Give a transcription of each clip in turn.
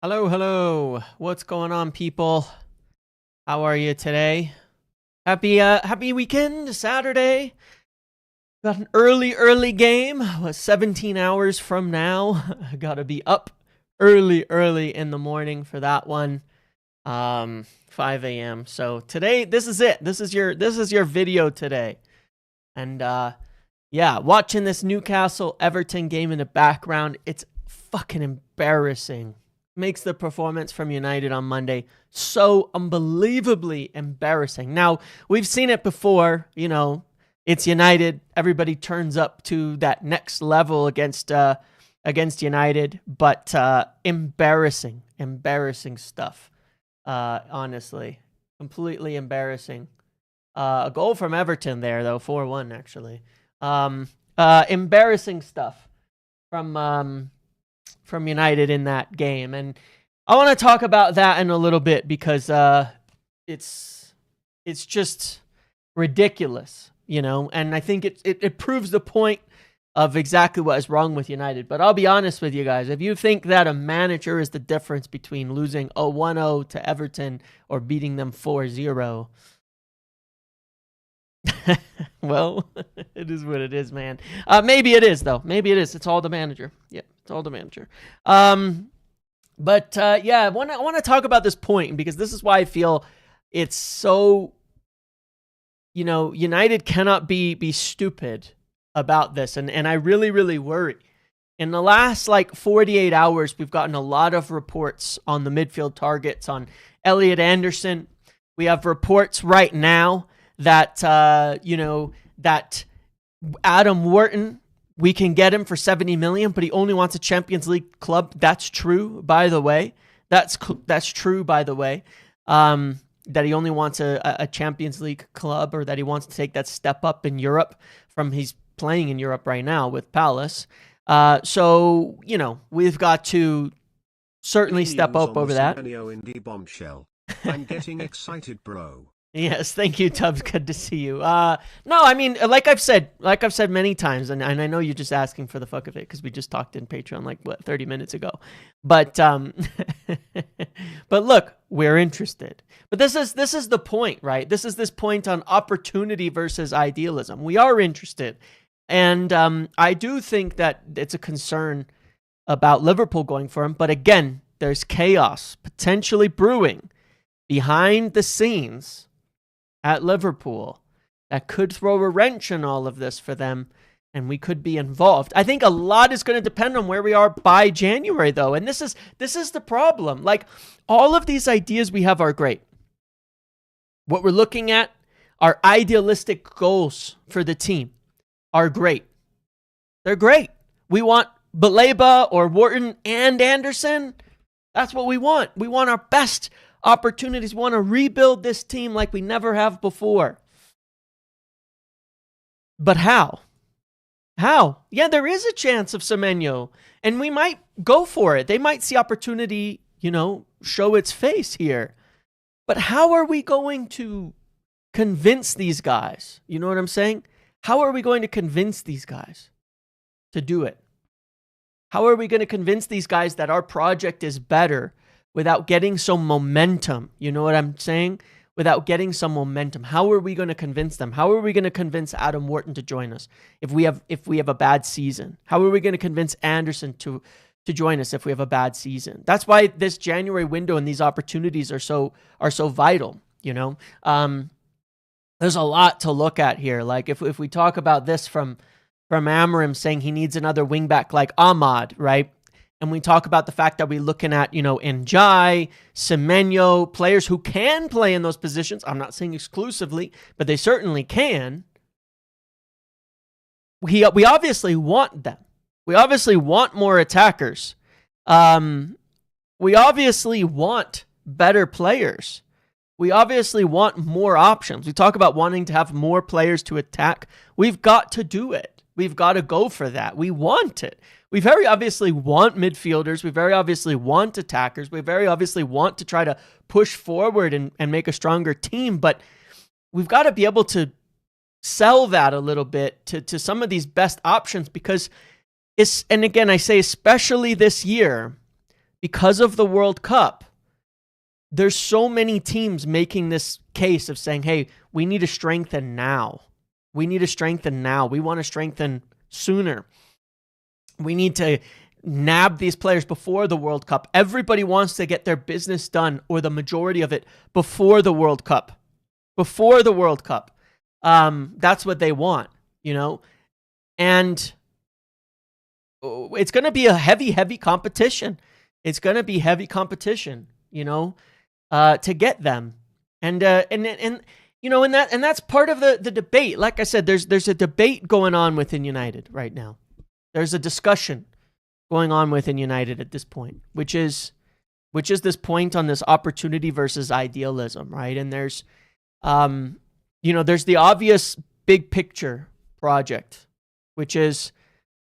Hello, hello. What's going on, people? How are you today? Happy weekend, Saturday. Got an early game. 17 hours from now. I gotta be up early in the morning for that one. 5 a.m. So today, this is it. This is your video today. And yeah, watching this Newcastle Everton game in the background, it's fucking embarrassing. Makes the performance from United on Monday so unbelievably embarrassing. Now, we've seen it before, it's United. Everybody turns up to that next level against United, but embarrassing stuff. Honestly, completely embarrassing. A goal from Everton there, though, 4-1 actually. Embarrassing stuff from United in that game, and I want to talk about that in a little bit because it's just ridiculous, and I think it proves the point of exactly what is wrong with United. But I'll be honest with you guys, if you think that a manager is the difference between losing 1-0 to Everton or beating them 4-0, well, it is what it is, man. Maybe it is, though. Maybe it is. It's all the manager. Yeah, it's all the manager. But yeah, I want to talk about this point because this is why I feel it's so, United cannot be stupid about this. And I really worry. In the last 48 hours, we've gotten a lot of reports on the midfield targets on Elliot Anderson. We have reports right now that that Adam Wharton, we can get him for 70 million, but he only wants a Champions League club. That's true, by the way. That's true, by the way. That he only wants a Champions League club, or that he wants to take that step up in Europe from he's playing in Europe right now with Palace. So we've got to certainly step up over that. I'm getting excited, bro. Yes, thank you, Tubbs. Good to see you. No, I mean, like I've said many times, and I know you're just asking for the fuck of it because we just talked in Patreon 30 minutes ago. But but look, we're interested. But this is the point, right? This point on opportunity versus idealism. We are interested, and I do think that it's a concern about Liverpool going for him. But again, there's chaos potentially brewing behind the scenes at Liverpool that could throw a wrench in all of this for them, and we could be involved. I think a lot is going to depend on where we are by January, though, and this is the problem. All of these ideas we have are great. What we're looking at, our idealistic goals for the team, are great. They're great. We want Baleba or Wharton and Anderson. That's what we want. We want our best opportunities. We want to rebuild this team like we never have before. But how? Yeah, there is a chance of Semenyo, and we might go for it. They might see opportunity, show its face here. But how are we going to convince these guys? You know what I'm saying? How are we going to convince these guys to do it? How are we going to convince these guys that our project is better without getting some momentum? You know what I'm saying? Without getting some momentum. How are we going to convince them? How are we going to convince Adam Wharton to join us if we have a bad season? How are we going to convince Anderson to join us if we have a bad season? That's why this January window and these opportunities are so vital, There's a lot to look at here. If we talk about this from Amorim saying he needs another wingback like Ahmad, right? And we talk about the fact that we're looking at, Njai, Semenyo, players who can play in those positions. I'm not saying exclusively, but they certainly can. We obviously want them. We obviously want more attackers. We obviously want better players. We obviously want more options. We talk about wanting to have more players to attack. We've got to do it. We've got to go for that. We want it. We very obviously want midfielders. We very obviously want attackers. We very obviously want to try to push forward and make a stronger team. But we've got to be able to sell that a little bit to some of these best options, because and again, I say especially this year, because of the World Cup, there's so many teams making this case of saying, hey, we need to strengthen now. We need to strengthen now. We want to strengthen sooner. We need to nab these players before the World Cup. Everybody wants to get their business done, or the majority of it, before the World Cup. Before the World Cup. That's what they want, you know? And it's going to be a heavy competition. It's going to be heavy competition, you know, to get them. And you know, and that's part of the debate. Like I said, there's a debate going on within United right now. There's a discussion going on within United at this point, which is this point on this opportunity versus idealism, right? And there's, you know, there's the obvious big picture project, which is,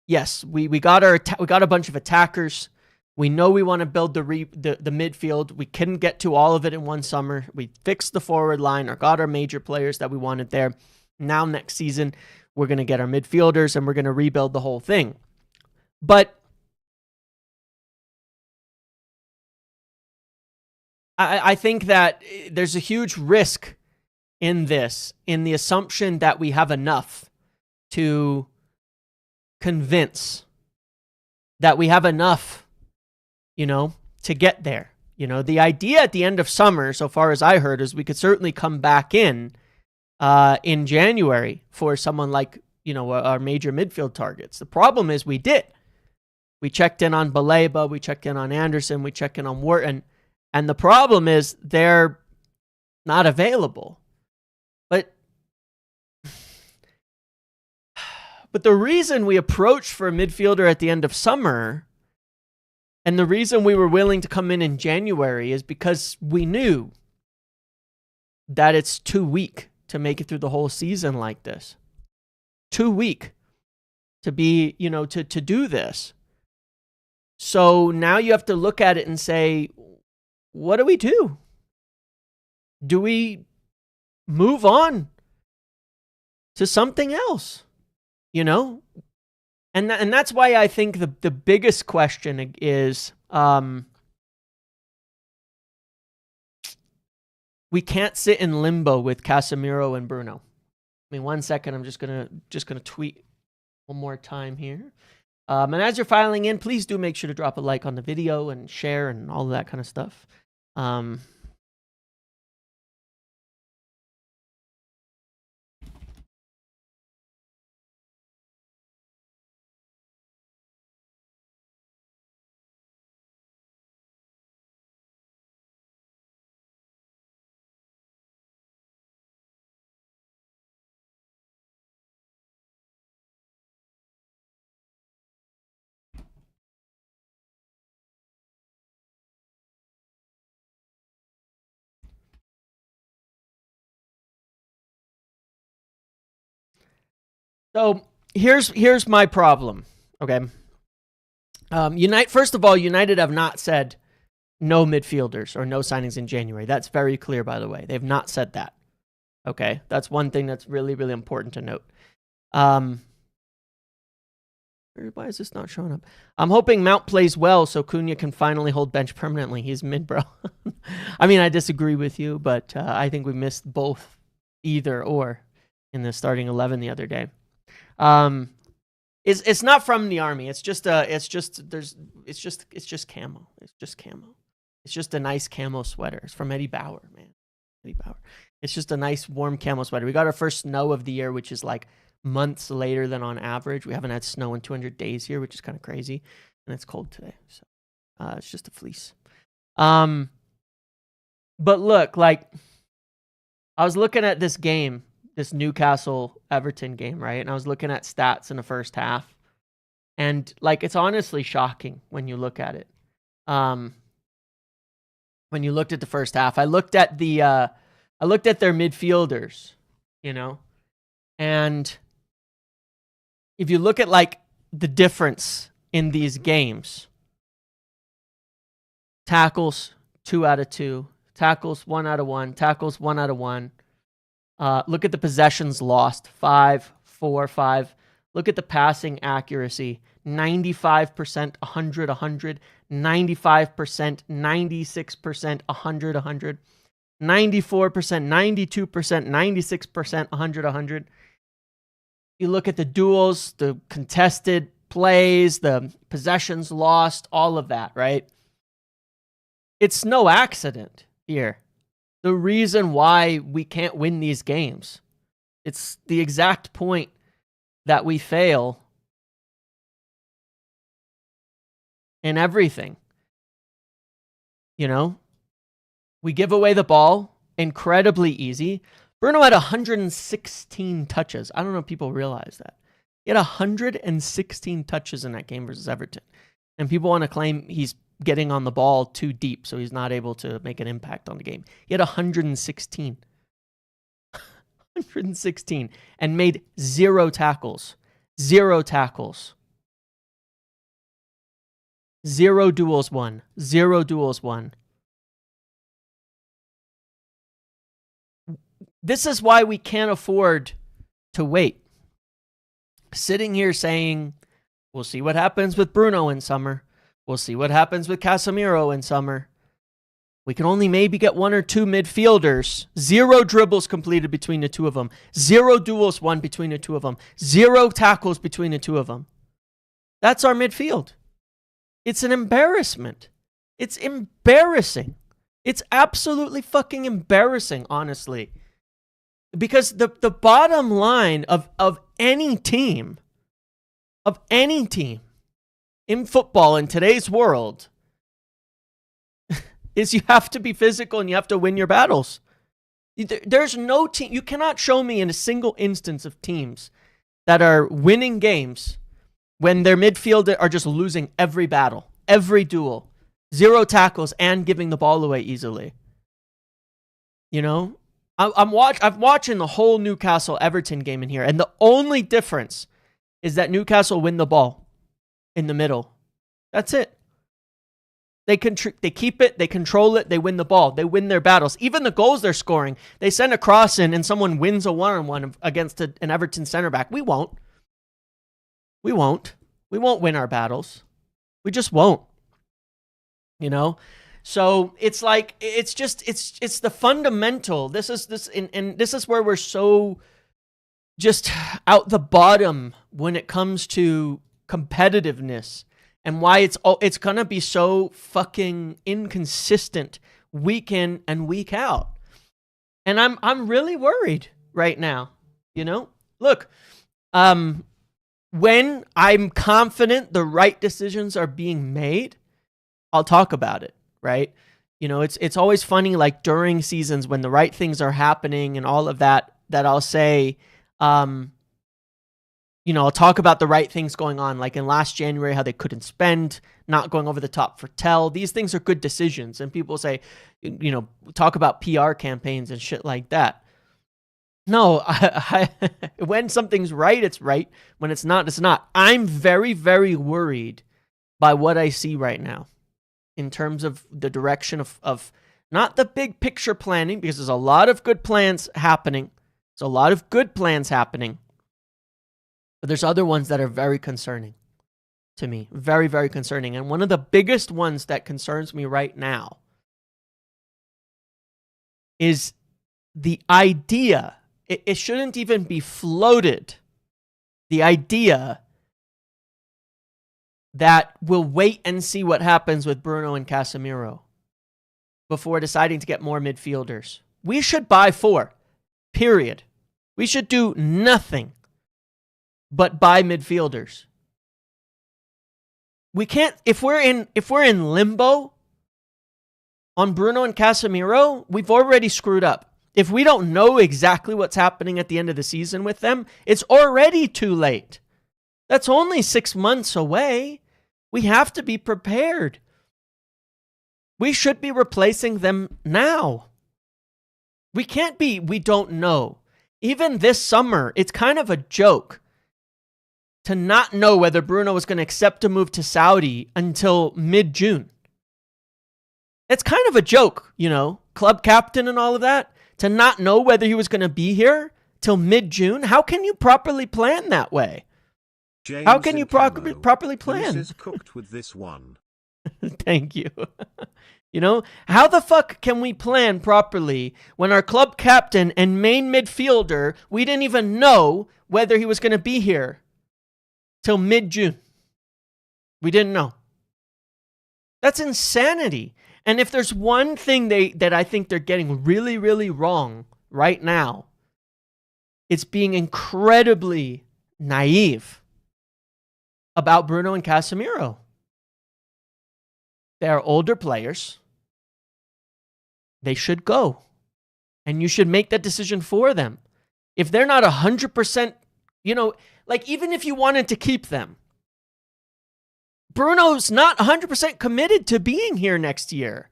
yes, we got a bunch of attackers. We know we want to build the midfield. We couldn't get to all of it in one summer. We fixed the forward line or got our major players that we wanted there. Now next season, we're going to get our midfielders and we're going to rebuild the whole thing. But I think that there's a huge risk in this, in the assumption that we have enough to convince, that we have enough, you know, to get there. You know, the idea at the end of summer, so far as I heard, is we could certainly come back in January for someone like, you know, our major midfield targets. The problem is we did. We checked in on Baleba, we checked in on Anderson, we checked in on Wharton, and the problem is they're not available. But the reason we approached for a midfielder at the end of summer, and the reason we were willing to come in January, is because we knew that it's too weak to make it through the whole season like this. Too weak to be, you know, to do this. So now you have to look at it and say, what do we do? Do we move on to something else? You know? And that's why I think the biggest question is, we can't sit in limbo with Casemiro and Bruno. I mean, 1 second, I'm just gonna tweet one more time here. And as you're filing in, please do make sure to drop a like on the video and share and all of that kind of stuff. So here's my problem. Okay. First of all, United have not said no midfielders or no signings in January. That's very clear, by the way. They've not said that. Okay. That's one thing that's really, really important to note. Why is this not showing up? I'm hoping Mount plays well so Cunha can finally hold bench permanently. He's mid, bro. I mean, I disagree with you, but I think we missed both, either or, in the starting 11 the other day. It's not from the army. It's just camo. It's just camo. It's just a nice camo sweater. It's from Eddie Bauer, man. Eddie Bauer. It's just a nice warm camo sweater. We got our first snow of the year, which is like months later than on average. We haven't had snow in 200 days here, which is kind of crazy. And it's cold today. So, it's just a fleece. But look, like, I was looking at this game, this Newcastle-Everton game, right? And I was looking at stats in the first half. And, like, it's honestly shocking when you look at it. When you looked at the first half, I looked at their midfielders, you know? And if you look at, like, the difference in these games, tackles, 2 out of 2, tackles, 1 out of 1, tackles, 1 out of 1. Look at the possessions lost, 5, 4, 5. Look at the passing accuracy, 95%, 100, 100, 95%, 96%, 100, 100, 94%, 92%, 96%, 100, 100. You look at the duels, the contested plays, the possessions lost, all of that, right? It's no accident here. The reason why we can't win these games. It's the exact point that we fail in everything. You know, we give away the ball incredibly easy. Bruno had 116 touches. I don't know if people realize that. He had 116 touches in that game versus Everton. And people want to claim he's getting on the ball too deep, so he's not able to make an impact on the game. He had 116. 116 and made 0 tackles. 0 tackles. 0 duels won. 0 duels won. This is why we can't afford to wait. Sitting here saying, we'll see what happens with Bruno in summer. We'll see what happens with Casemiro in summer. We can only maybe get 1 or 2 midfielders. 0 dribbles completed between the two of them. 0 duels won between the two of them. 0 tackles between the two of them. That's our midfield. It's an embarrassment. It's embarrassing. It's absolutely fucking embarrassing, honestly. Because the bottom line of any team in football in today's world is you have to be physical and you have to win your battles. There's no team, you cannot show me in a single instance of teams that are winning games when their midfield are just losing every battle, every duel, 0 tackles, and giving the ball away easily. You know? I'm watching the whole Newcastle-Everton game in here, and the only difference is that Newcastle win the ball in the middle. That's it. They keep it, they control it, they win the ball, they win their battles. Even the goals they're scoring, they send a cross in and someone wins a one-on-one against an Everton center back. We won't. We won't win our battles. We just won't. You know? So it's like, it's the fundamental. And this is where we're so just out the bottom when it comes to competitiveness. And why it's gonna be so fucking inconsistent week in and week out. And I'm really worried right now. You know? Look, when I'm confident the right decisions are being made, I'll talk about it, right? You know, it's always funny, like during seasons when the right things are happening and all of that I'll say, you know, I'll talk about the right things going on, like in last January, how they couldn't spend, not going over the top for Tell. These things are good decisions. And people say, you know, talk about PR campaigns and shit like that. No, when something's right, it's right. When it's not, it's not. I'm very, very worried by what I see right now in terms of the direction of not the big picture planning, because there's a lot of good plans happening. There's a lot of good plans happening. But there's other ones that are very concerning to me. Very, very concerning. And one of the biggest ones that concerns me right now is the idea, it shouldn't even be floated, the idea that we'll wait and see what happens with Bruno and Casemiro before deciding to get more midfielders. We should buy 4, period. We should do nothing but buy midfielders. We can't, if we're in limbo on Bruno and Casemiro, we've already screwed up. If we don't know exactly what's happening at the end of the season with them, it's already too late. That's only 6 months away. We have to be prepared. We should be replacing them now. We can't be, we don't know. Even this summer, it's kind of a joke to not know whether Bruno was going to accept a move to Saudi until mid-June. It's kind of a joke, you know, club captain and all of that, to not know whether he was going to be here till mid-June. How can you properly plan that way? James How can you in camo. properly The plan? missus cooked with this one. Thank you. You know, how the fuck can we plan properly when our club captain and main midfielder, we didn't even know whether he was going to be here till mid-June? We didn't know. That's insanity. And if there's one thing that I think they're getting really, really wrong right now, it's being incredibly naive about Bruno and Casemiro. They are older players. They should go. And you should make that decision for them. If they're not 100%, like even if you wanted to keep them, Bruno's not 100% committed to being here next year.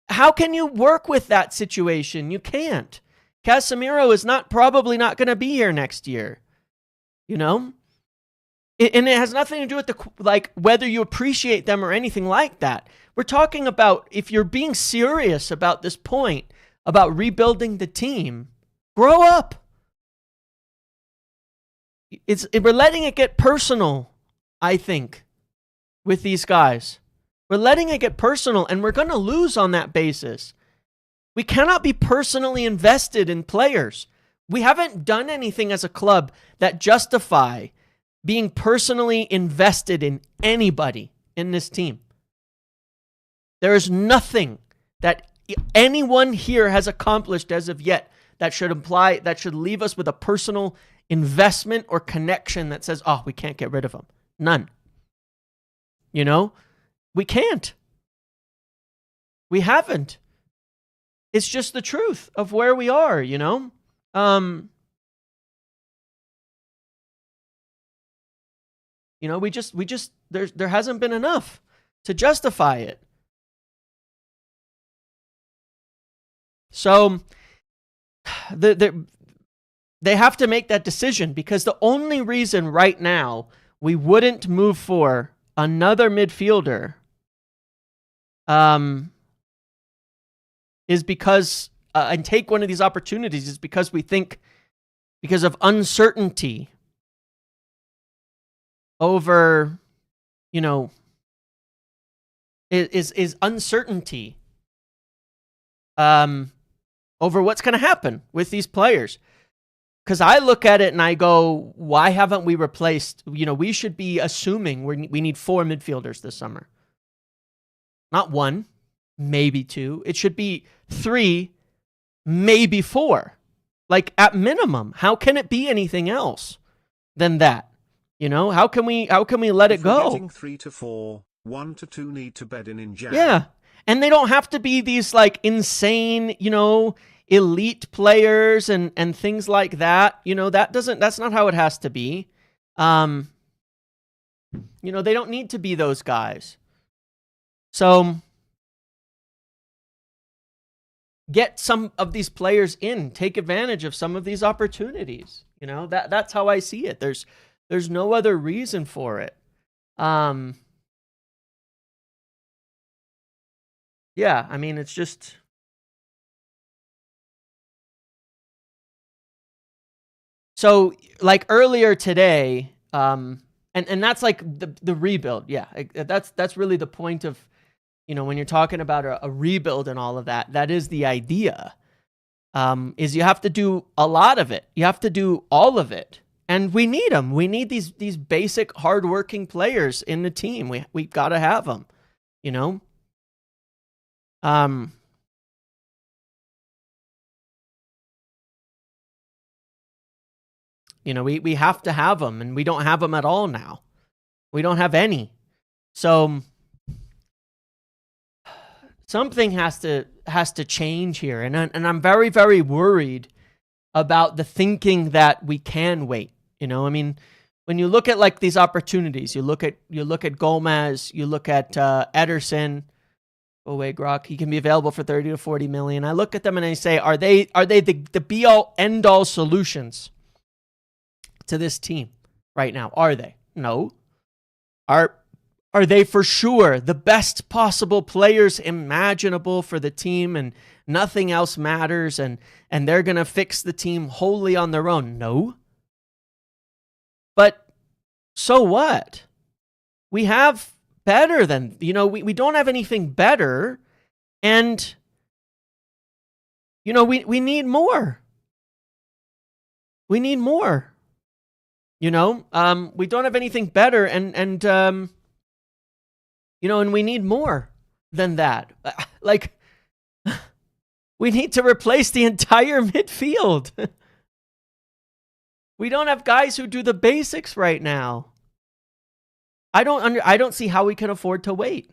How can you work with that situation? You can't. Casemiro is probably not going to be here next year. And it has nothing to do with whether you appreciate them or anything like that. We're talking about if you're being serious about this point, about rebuilding the team, grow up. We're letting it get personal, I think, with these guys. We're letting it get personal, and we're going to lose on that basis. We cannot be personally invested in players. We haven't done anything as a club that justify being personally invested in anybody in this team. There is nothing that anyone here has accomplished as of yet that should leave us with a personal investment or connection that says, oh, we can't get rid of him. None. We can't. We haven't. It's just the truth of where we are, we just there hasn't been enough to justify it. So they have to make that decision, because the only reason right now we wouldn't move for another midfielder is because and take one of these opportunities is because we think, because of uncertainty over, is uncertainty over what's going to happen with these players. Because I look at it and I go, why haven't we replaced, we should be assuming we need 4 midfielders this summer. Not 1, maybe 2. It should be 3, maybe 4. Like at minimum. How can it be anything else than that? How can we let it go? Getting 3 to 4, 1 to 2 need to bed in Jan. Yeah. And they don't have to be these insane, elite players and things like that. That's not how it has to be. They don't need to be those guys. So get some of these players in, take advantage of some of these opportunities. That's how I see it. There's no other reason for it. Yeah, I mean, it's just, so earlier today, and that's the rebuild. Yeah, that's really the point of, when you're talking about a rebuild and all of that, that is the idea, is you have to do a lot of it. You have to do all of it. And we need them. We need these basic hardworking players in the team. We've got to have them, we have to have them, and we don't have them at all now. We don't have any. So something has to change here, and I'm very, very worried about the thinking that we can wait. I mean, when you look at these opportunities, you look at Gomez, you look at Ederson. Oh wait, Grok, he can be available for 30 to 40 million. I look at them and I say, are they the be all end all solutions to this team right now? Are they? No. Are they for sure the best possible players imaginable for the team and nothing else matters and they're going to fix the team wholly on their own? No. But So what? We have better than, we don't have anything better. And, we need more. We need more. We don't have anything better, and and we need more than that. Like, we need to replace the entire midfield. We don't have guys who do the basics right now. I don't see how we can afford to wait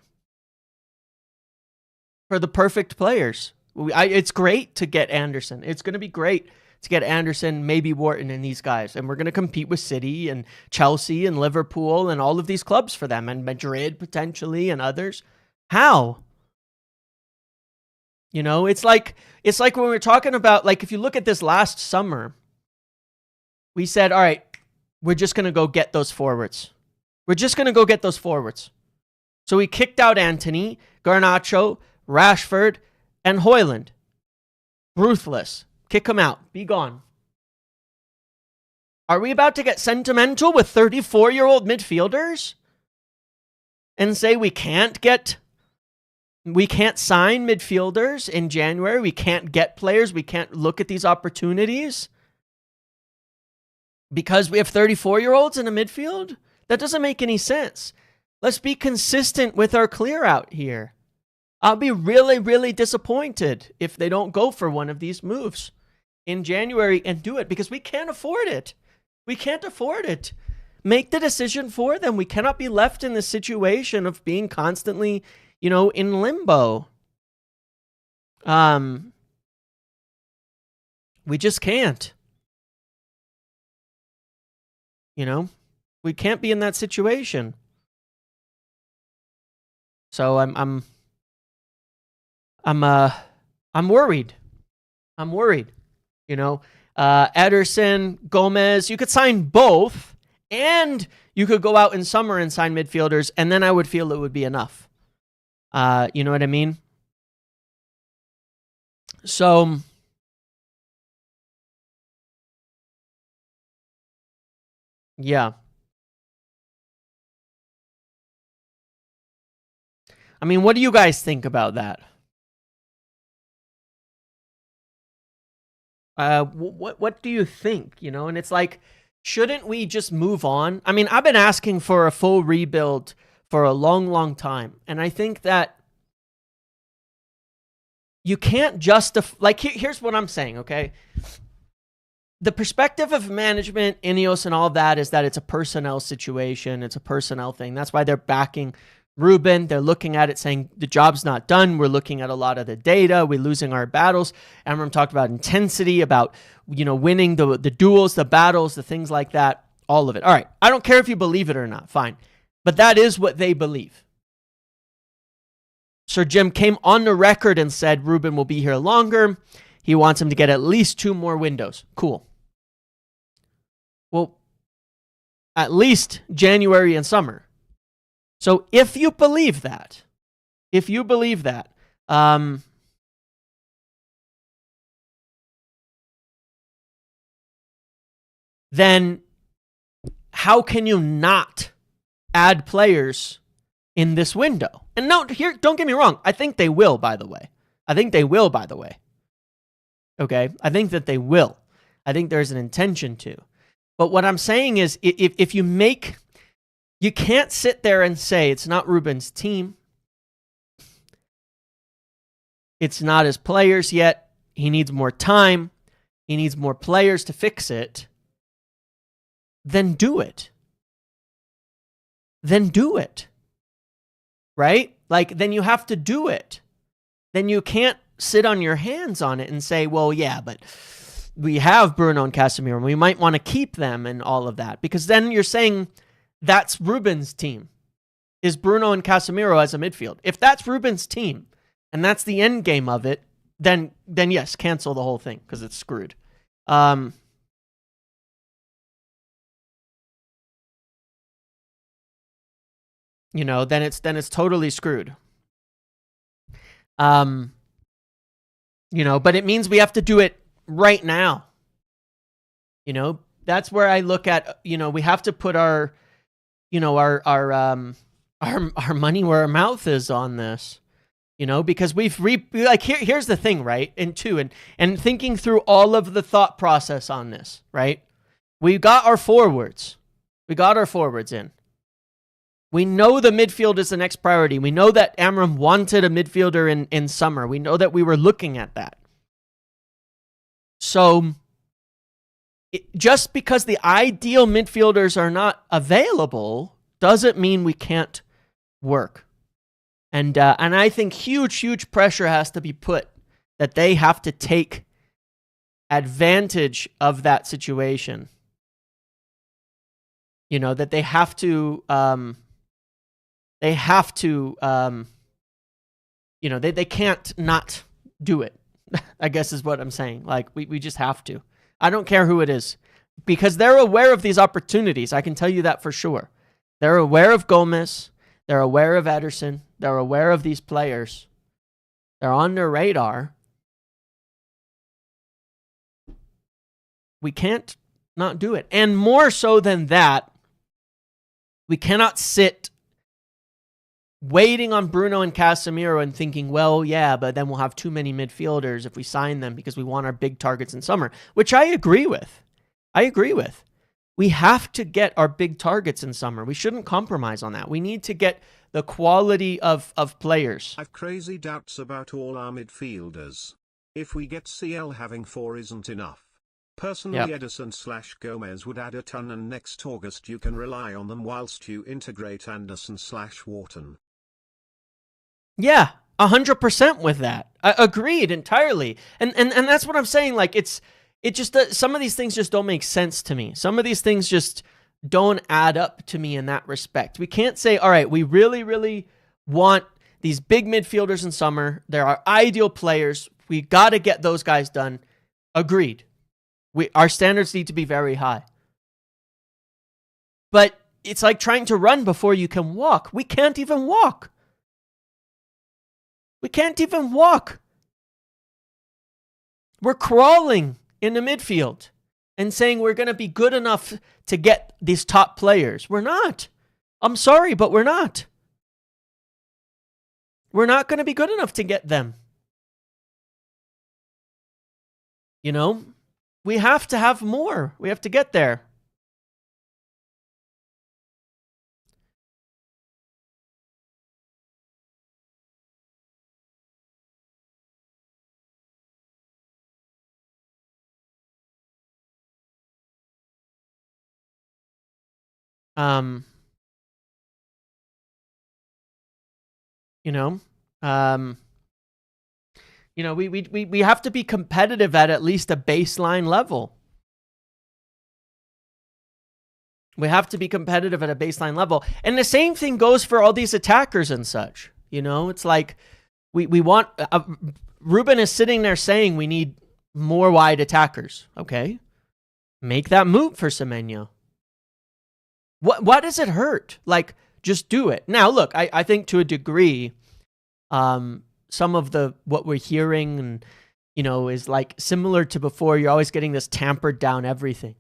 for the perfect players. It's great to get Anderson. It's going to be great to get Anderson, maybe Wharton and these guys. And we're going to compete with City and Chelsea and Liverpool and all of these clubs for them, and Madrid potentially and others. How? It's like when we're talking about, like, if you look at this last summer, we said, all right, we're just going to go get those forwards. We're just going to go get those forwards. So we kicked out Antony, Garnacho, Rashford, and Højlund. Ruthless. Kick them out. Be gone. Are we about to get sentimental with 34-year-old midfielders and say we can't sign midfielders in January? We can't get players. We can't look at these opportunities because we have 34-year-olds in the midfield? That doesn't make any sense. Let's be consistent with our clear out here. I'll be really, really disappointed if they don't go for one of these moves in January and do it, because we can't afford it. We can't afford it. Make the decision for them. We cannot be left in the situation of being constantly, in limbo. We just can't. We can't be in that situation. So I'm worried. I'm worried. Ederson, Gomez, you could sign both, and you could go out in summer and sign midfielders, and then I would feel it would be enough. You know what I mean? So yeah. I mean, what do you guys think about that? What do you think? And it's like, shouldn't we just move on? I mean, I've been asking for a full rebuild for a long, long time. And I think that you can't justify, like, here's what I'm saying, okay? The perspective of management, Ineos and all of that is that it's a personnel situation. It's a personnel thing. That's why they're backing Ruben. They're looking at it saying the job's not done. We're looking at a lot of the data. We're losing our battles. Amram talked about intensity, about, winning the duels, the battles, the things like that, all of it. All right. I don't care if you believe it or not. Fine. But that is what they believe. Sir Jim came on the record and said Ruben will be here longer. He wants him to get at least 2 more windows. Cool. Well, at least January and summer. So if you believe that, then how can you not add players in this window? And no, here, don't get me wrong. I think they will, by the way. Okay? I think that they will. I think there's an intention to. But what I'm saying is, if you make... You can't sit there and say it's not Ruben's team. It's not his players yet. He needs more time. He needs more players to fix it. Then do it. Right? Like, then you have to do it. Then you can't sit on your hands on it and say, well, yeah, but we have Bruno and Casemiro, and we might want to keep them and all of that. Because then you're saying... That's Ruben's team, is Bruno and Casemiro as a midfield. If that's Ruben's team, and that's the end game of it, then yes, cancel the whole thing, because it's screwed. Then it's totally screwed. But it means we have to do it right now. That's where I look at, we have to put our our money where our mouth is on this. Because here's the thing, right? And thinking through all of the thought process on this, right? We got our forwards. We got our forwards in. We know the midfield is the next priority. We know that Amram wanted a midfielder in summer. We know that we were looking at that. So just because the ideal midfielders are not available doesn't mean we can't work. And I think huge pressure has to be put that they have to take advantage of that situation. That they have to, they can't not do it, I guess is what I'm saying. Like, we just have to. I don't care who it is, because they're aware of these opportunities. I can tell you that for sure. They're aware of Gomez. They're aware of Ederson. They're aware of these players. They're on their radar. We can't not do it. And more so than that, we cannot sit waiting on Bruno and Casemiro and thinking, well, yeah, but then we'll have too many midfielders if we sign them because we want our big targets in summer, which I agree with. We have to get our big targets in summer. We shouldn't compromise on that. We need to get the quality of players. I've crazy doubts about all our midfielders. If we get CL, having 4 isn't enough. Personally, Ederson/Gomez would add a ton, and next August you can rely on them whilst you integrate Anderson/Wharton. Yeah, 100% with that. Agreed entirely. And that's what I'm saying. Like, it just, some of these things just don't make sense to me. Some of these things just don't add up to me in that respect. We can't say, all right, we really want these big midfielders in summer. They're our ideal players. We got to get those guys done. Agreed. Our standards need to be very high. But it's like trying to run before you can walk. We can't even walk. We're crawling in the midfield and saying we're going to be good enough to get these top players. We're not. I'm sorry, but we're not. We're not going to be good enough to get them. We have to have more. We have to get there. We have to be competitive at least a baseline level. We have to be competitive at a baseline level. And the same thing goes for all these attackers and such. It's like we want... Ruben is sitting there saying we need more wide attackers. Okay. Make that move for Semenyo. What does it hurt? Like, just do it. Now, look, I think to a degree, some of what we're hearing and, is like similar to before. You're always getting this tampered down everything,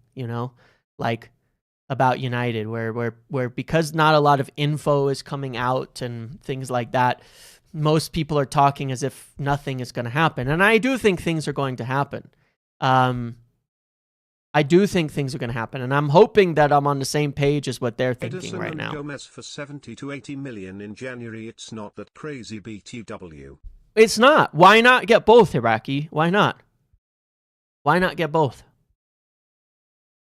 like about United, where because not a lot of info is coming out and things like that, most people are talking as if nothing is going to happen. And I do think things are going to happen. And I'm hoping that I'm on the same page as what they're thinking Ederson right and now. Gomez for 70 to 80 million in January. It's not that crazy, BTW. It's not. Why not get both, Iraqi? Why not? Why not get both?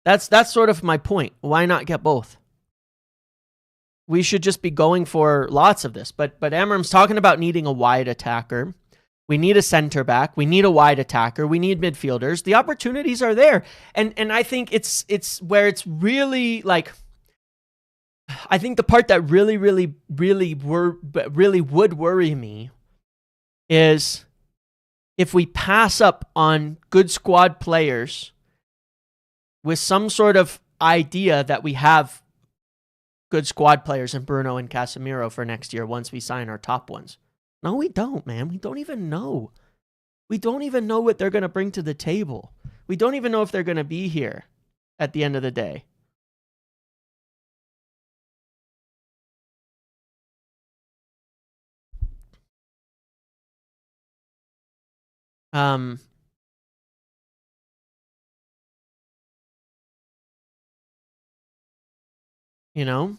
That's sort of my point. Why not get both? We should just be going for lots of this. But Amram's talking about needing a wide attacker. We need a center back. We need a wide attacker. We need midfielders. The opportunities are there. And I think it's where it's really like, I think the part that really would worry me is if we pass up on good squad players with some sort of idea that we have good squad players in Bruno and Casemiro for next year once we sign our top ones. No, we don't, man. We don't even know. We don't even know what they're going to bring to the table. We don't even know if they're going to be here at the end of the day. Um, you know,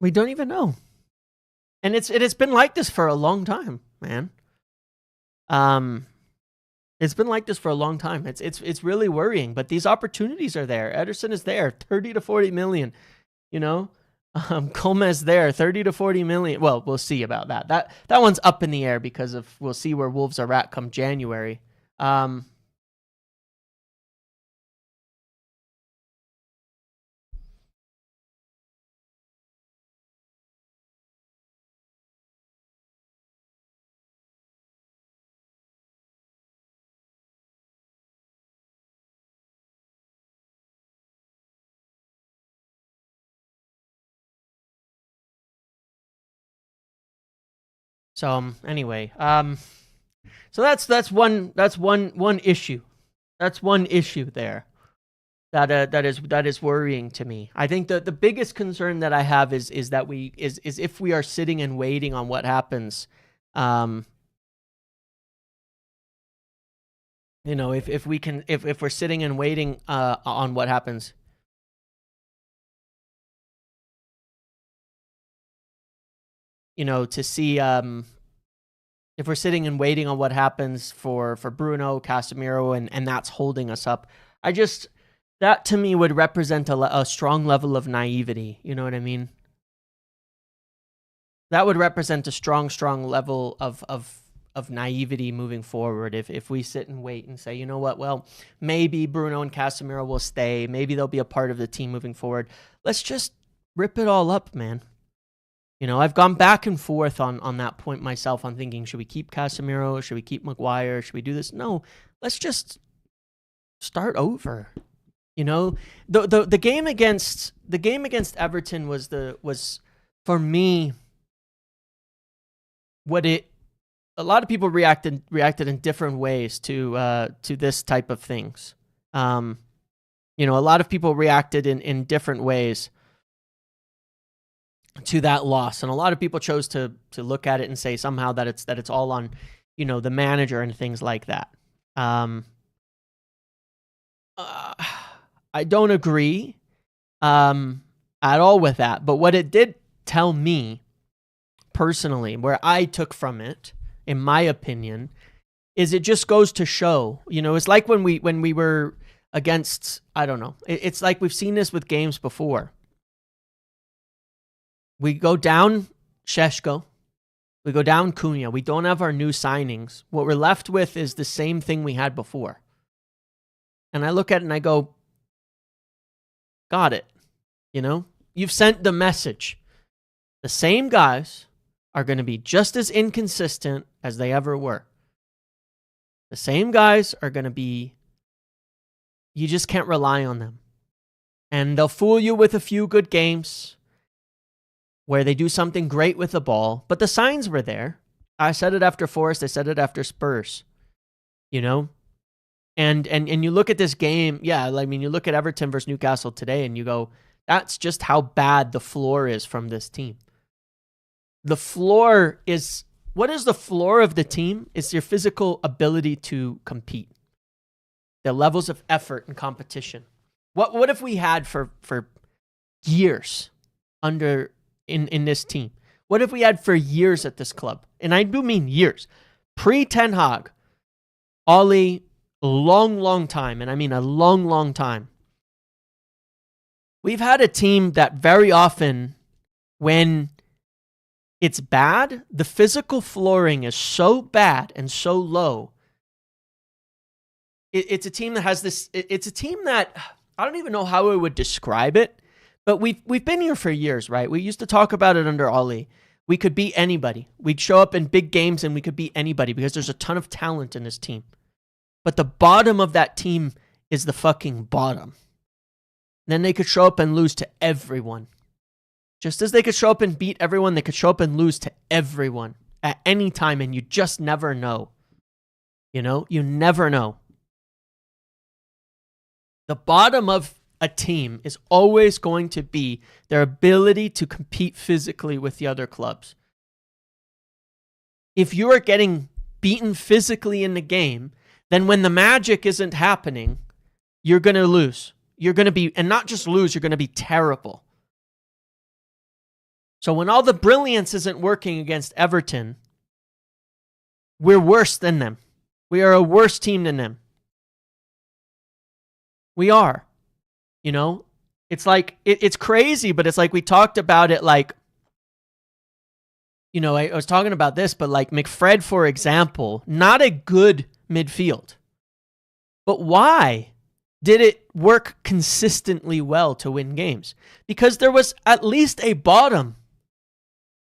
we don't even know. And it's been like this for a long time, man. Um, it's been like this for a long time. It's really worrying, but these opportunities are there. Ederson is there, 30 to 40 million, you know? Gomez there, 30 to 40 million. Well, we'll see about that. That one's up in the air because of we'll see where Wolves are at come January. So anyway, so that's one issue. That's one issue there. That is worrying to me. I think the biggest concern that I have is that is if we are sitting and waiting on what happens, you know, if we're sitting and waiting on what happens, you know, to see if we're sitting and waiting on what happens for Bruno, Casemiro, and that's holding us up. That to me would represent a strong level of naivety. You know what I mean? That would represent a strong level of naivety moving forward. If we sit and wait and say, you know what, well, maybe Bruno and Casemiro will stay. Maybe they'll be a part of the team moving forward. Let's just rip it all up, man. You know, I've gone back and forth on that point myself on thinking, should we keep Casemiro? Should we keep Maguire? Should we do this? No, let's just start over. You know, the game against Everton was for me a lot of people reacted in different ways to this type of things. You know, a lot of people reacted in different ways to that loss, and a lot of people chose to look at it and say somehow that it's all on, you know, the manager and things like that. I don't agree at all with that, but what it did tell me personally, where I took from it, in my opinion, is it just goes to show, you know, it's like when we were against, I don't know, it's like we've seen this with games before. We go down Šeško. We go down Cunha. We don't have our new signings. What we're left with is the same thing we had before. And I look at it and I go, got it. You know, you've sent the message. The same guys are going to be just as inconsistent as they ever were. The same guys are going to be, you just can't rely on them. And they'll fool you with a few good games where they do something great with the ball, but the signs were there. I said it after Forest, I said it after Spurs, you know? And you look at this game, yeah, I mean, you look at Everton versus Newcastle today and you go, that's just how bad the floor is from this team. The floor is, what is the floor of the team? It's your physical ability to compete. The levels of effort and competition. What if we had for years in this team? What if we had for years at this club? And I do mean years. Pre-Ten Hag, Ollie, long time, and I mean a long time. We've had a team that very often, when it's bad, the physical flooring is so bad and so low. It's a team that has this, it's a team that, I don't even know how I would describe it, but we've been here for years, right? We used to talk about it under Ollie. We could beat anybody. We'd show up in big games and we could beat anybody because there's a ton of talent in this team. But the bottom of that team is the fucking bottom. Then they could show up and lose to everyone. Just as they could show up and beat everyone, they could show up and lose to everyone at any time, and you just never know. You know? You never know. The bottom of a team is always going to be their ability to compete physically with the other clubs. If you are getting beaten physically in the game, then when the magic isn't happening, you're going to lose. You're going to be, and not just lose, you're going to be terrible. So when all the brilliance isn't working against Everton, we're worse than them. We are a worse team than them. We are. You know, it's like, it's crazy, but it's like we talked about it like, you know, I was talking about this, but like McFred, for example, not a good midfield. But why did it work consistently well to win games? Because there was at least a bottom.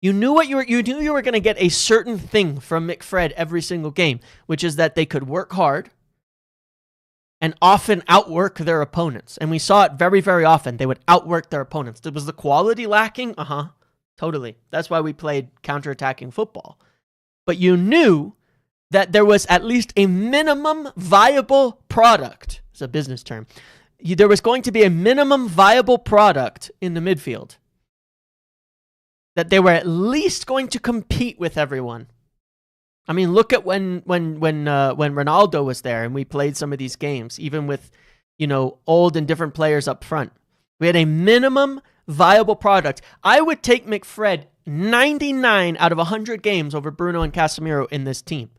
You knew you were going to get a certain thing from McFred every single game, which is that they could work hard and often outwork their opponents. And we saw it very, very often. They would outwork their opponents. Was the quality lacking? Totally. That's why we played counterattacking football. But you knew that there was at least a minimum viable product. It's a business term. There was going to be a minimum viable product in the midfield. That they were at least going to compete with everyone. I mean, look at when Ronaldo was there and we played some of these games, even with, you know, old and different players up front. We had a minimum viable product. I would take McFred 99 out of 100 games over Bruno and Casemiro in this team.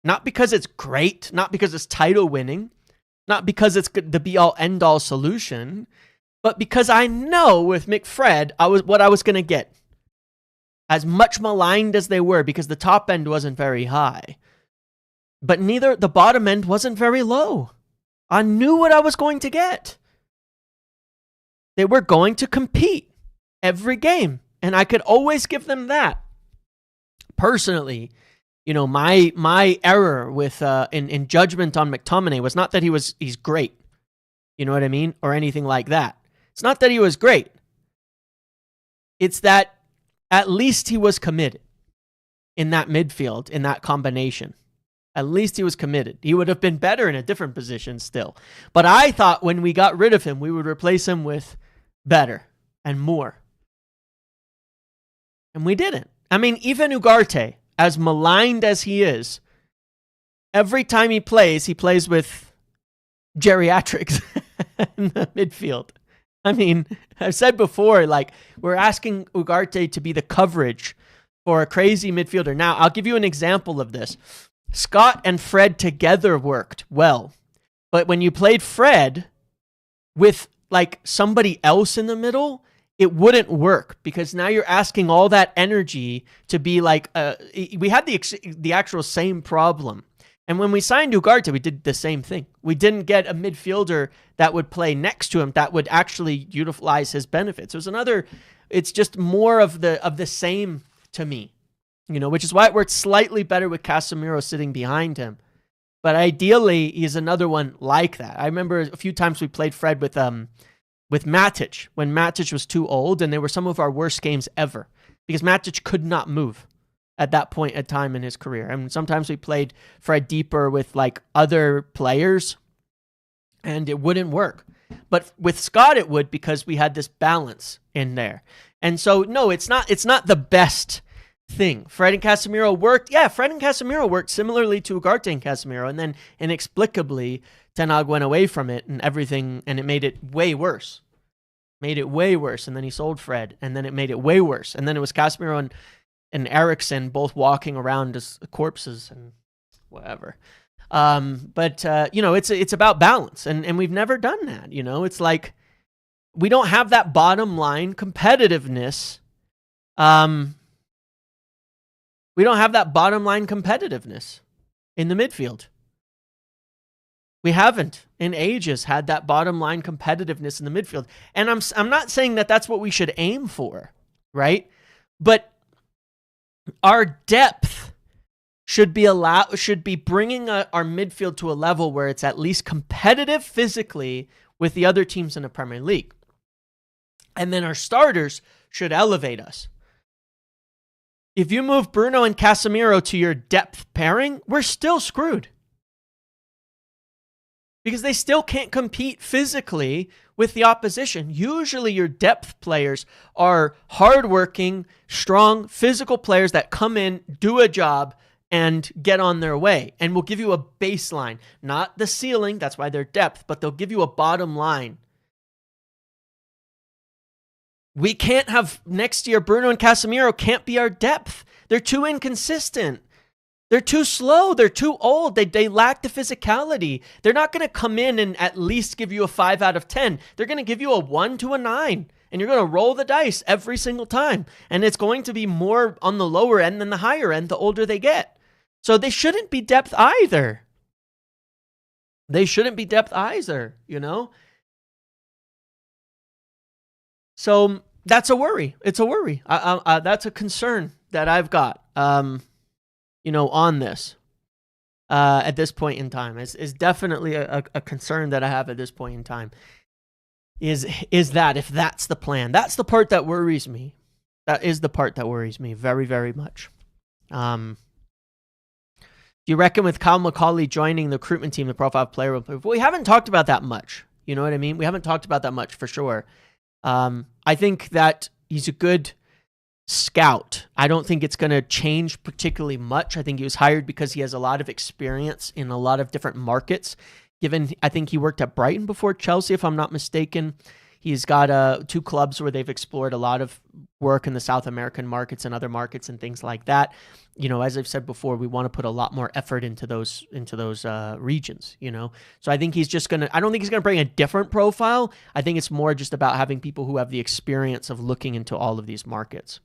Not because it's great, not because it's title winning, not because it's the be-all end-all solution, but because I know with McFred what I was going to get. As much maligned as they were, because the top end wasn't very high. But neither the bottom end wasn't very low. I knew what I was going to get. They were going to compete every game, and I could always give them that. Personally, you know, my error with in judgment on McTominay was not that he's great. You know what I mean? Or anything like that. It's not that he was great. It's that at least he was committed in that midfield, in that combination. At least he was committed. He would have been better in a different position still. But I thought when we got rid of him, we would replace him with better and more. And we didn't. I mean, even Ugarte, as maligned as he is, every time he plays with geriatrics in the midfield. I mean, I've said before, like, we're asking Ugarte to be the coverage for a crazy midfielder. Now, I'll give you an example of this. Scott and Fred together worked well. But when you played Fred with, like, somebody else in the middle, it wouldn't work because now you're asking all that energy to be like, we had the actual same problem. And when we signed Ugarte, we did the same thing. We didn't get a midfielder that would play next to him that would actually utilize his benefits. It's just more of the same to me, you know, which is why it worked slightly better with Casemiro sitting behind him. But ideally, he's another one like that. I remember a few times we played Fred with Matic when Matic was too old, and they were some of our worst games ever because Matic could not move at that point in time in his career. And sometimes we played Fred deeper with like other players and it wouldn't work. But with Scott, it would because we had this balance in there. And so, no, it's not the best thing. Fred and Casemiro worked. Yeah, Fred and Casemiro worked similarly to Ugarte and Casemiro. And then inexplicably, Ten Hag went away from it and everything, and it made it way worse. And then he sold Fred, and then it made it way worse. And then it was Casemiro and Eriksen both walking around as corpses and whatever. But you know, it's about balance, and we've never done that. You know, it's like we don't have that bottom line competitiveness. We don't have that bottom line competitiveness in the midfield. We haven't in ages had that bottom line competitiveness in the midfield, and I'm not saying that that's what we should aim for, right? But our depth should be bringing our midfield to a level where it's at least competitive physically with the other teams in the Premier League. And then our starters should elevate us. If you move Bruno and Casemiro to your depth pairing, we're still screwed. because they still can't compete physically with the opposition. Usually your depth players are hardworking, strong, physical players that come in, do a job, and get on their way, and will give you a baseline. Not the ceiling, that's why they're depth, but they'll give you a bottom line. We can't have next year, Bruno and Casemiro can't be our depth. They're too inconsistent. They're too slow. They're too old. They lack the physicality. They're not going to come in and at least give you a 5 out of 10. They're going to give you a 1 to a 9. And you're going to roll the dice every single time. And it's going to be more on the lower end than the higher end the older they get. So they shouldn't be depth either. They shouldn't be depth either, you know? So that's a worry. It's a worry. That's a concern that I've got. On this, at this point in time, is definitely a concern that I have at this point in time. Is that if that's the plan, that's the part that worries me. That is the part that worries me very, very much. Do you reckon with Kyle McCauley joining the recruitment team, the profile player will play? Well, we haven't talked about that much. You know what I mean? We haven't talked about that much for sure. I think that he's a good scout. I don't think it's going to change particularly much. I think he was hired because he has a lot of experience in a lot of different markets. I think he worked at Brighton before Chelsea, if I'm not mistaken. He's got 2 clubs where they've explored a lot of work in the South American markets and other markets and things like that. You know, as I've said before, we want to put a lot more effort into those regions, you know. So I think he's just going to, I don't think he's going to bring a different profile. I think it's more just about having people who have the experience of looking into all of these markets.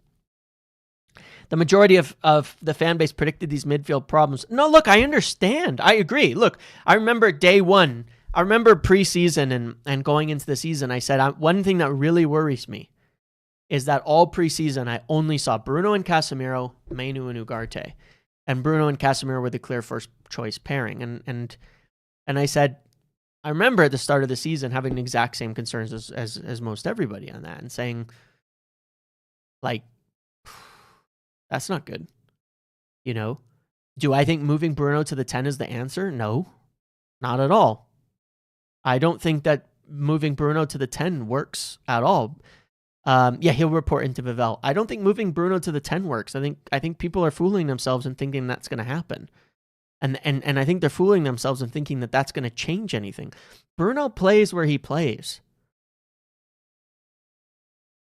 The majority of the fan base predicted these midfield problems. No, look, I understand. I agree. Look, I remember day one. I remember preseason and going into the season, I said, one thing that really worries me is that all preseason, I only saw Bruno and Casemiro, Mainu and Ugarte. And Bruno and Casemiro were the clear first choice pairing. And I said, I remember at the start of the season having the exact same concerns as most everybody on that and saying, like, that's not good. You know, do I think moving Bruno to the 10 is the answer? No, not at all. I don't think that moving Bruno to the 10 works at all. Yeah, he'll report into Vivell. I don't think moving Bruno to the 10 works. I think people are fooling themselves and thinking that's going to happen. And I think they're fooling themselves and thinking that that's going to change anything. Bruno plays where he plays.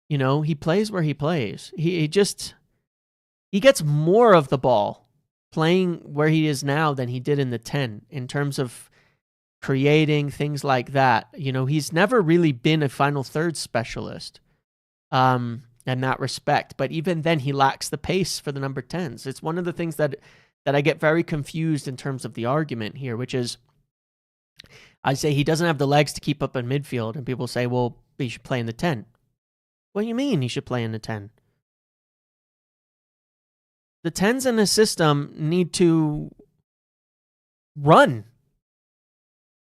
You know, he plays where he plays. He gets more of the ball playing where he is now than he did in the 10 in terms of creating things like that. You know, he's never really been a final third specialist in that respect. But even then, he lacks the pace for the number 10s. It's one of the things that I get very confused in terms of the argument here, which is I say he doesn't have the legs to keep up in midfield. And people say, well, he should play in the 10. What do you mean he should play in the 10? The 10s in the system need to run.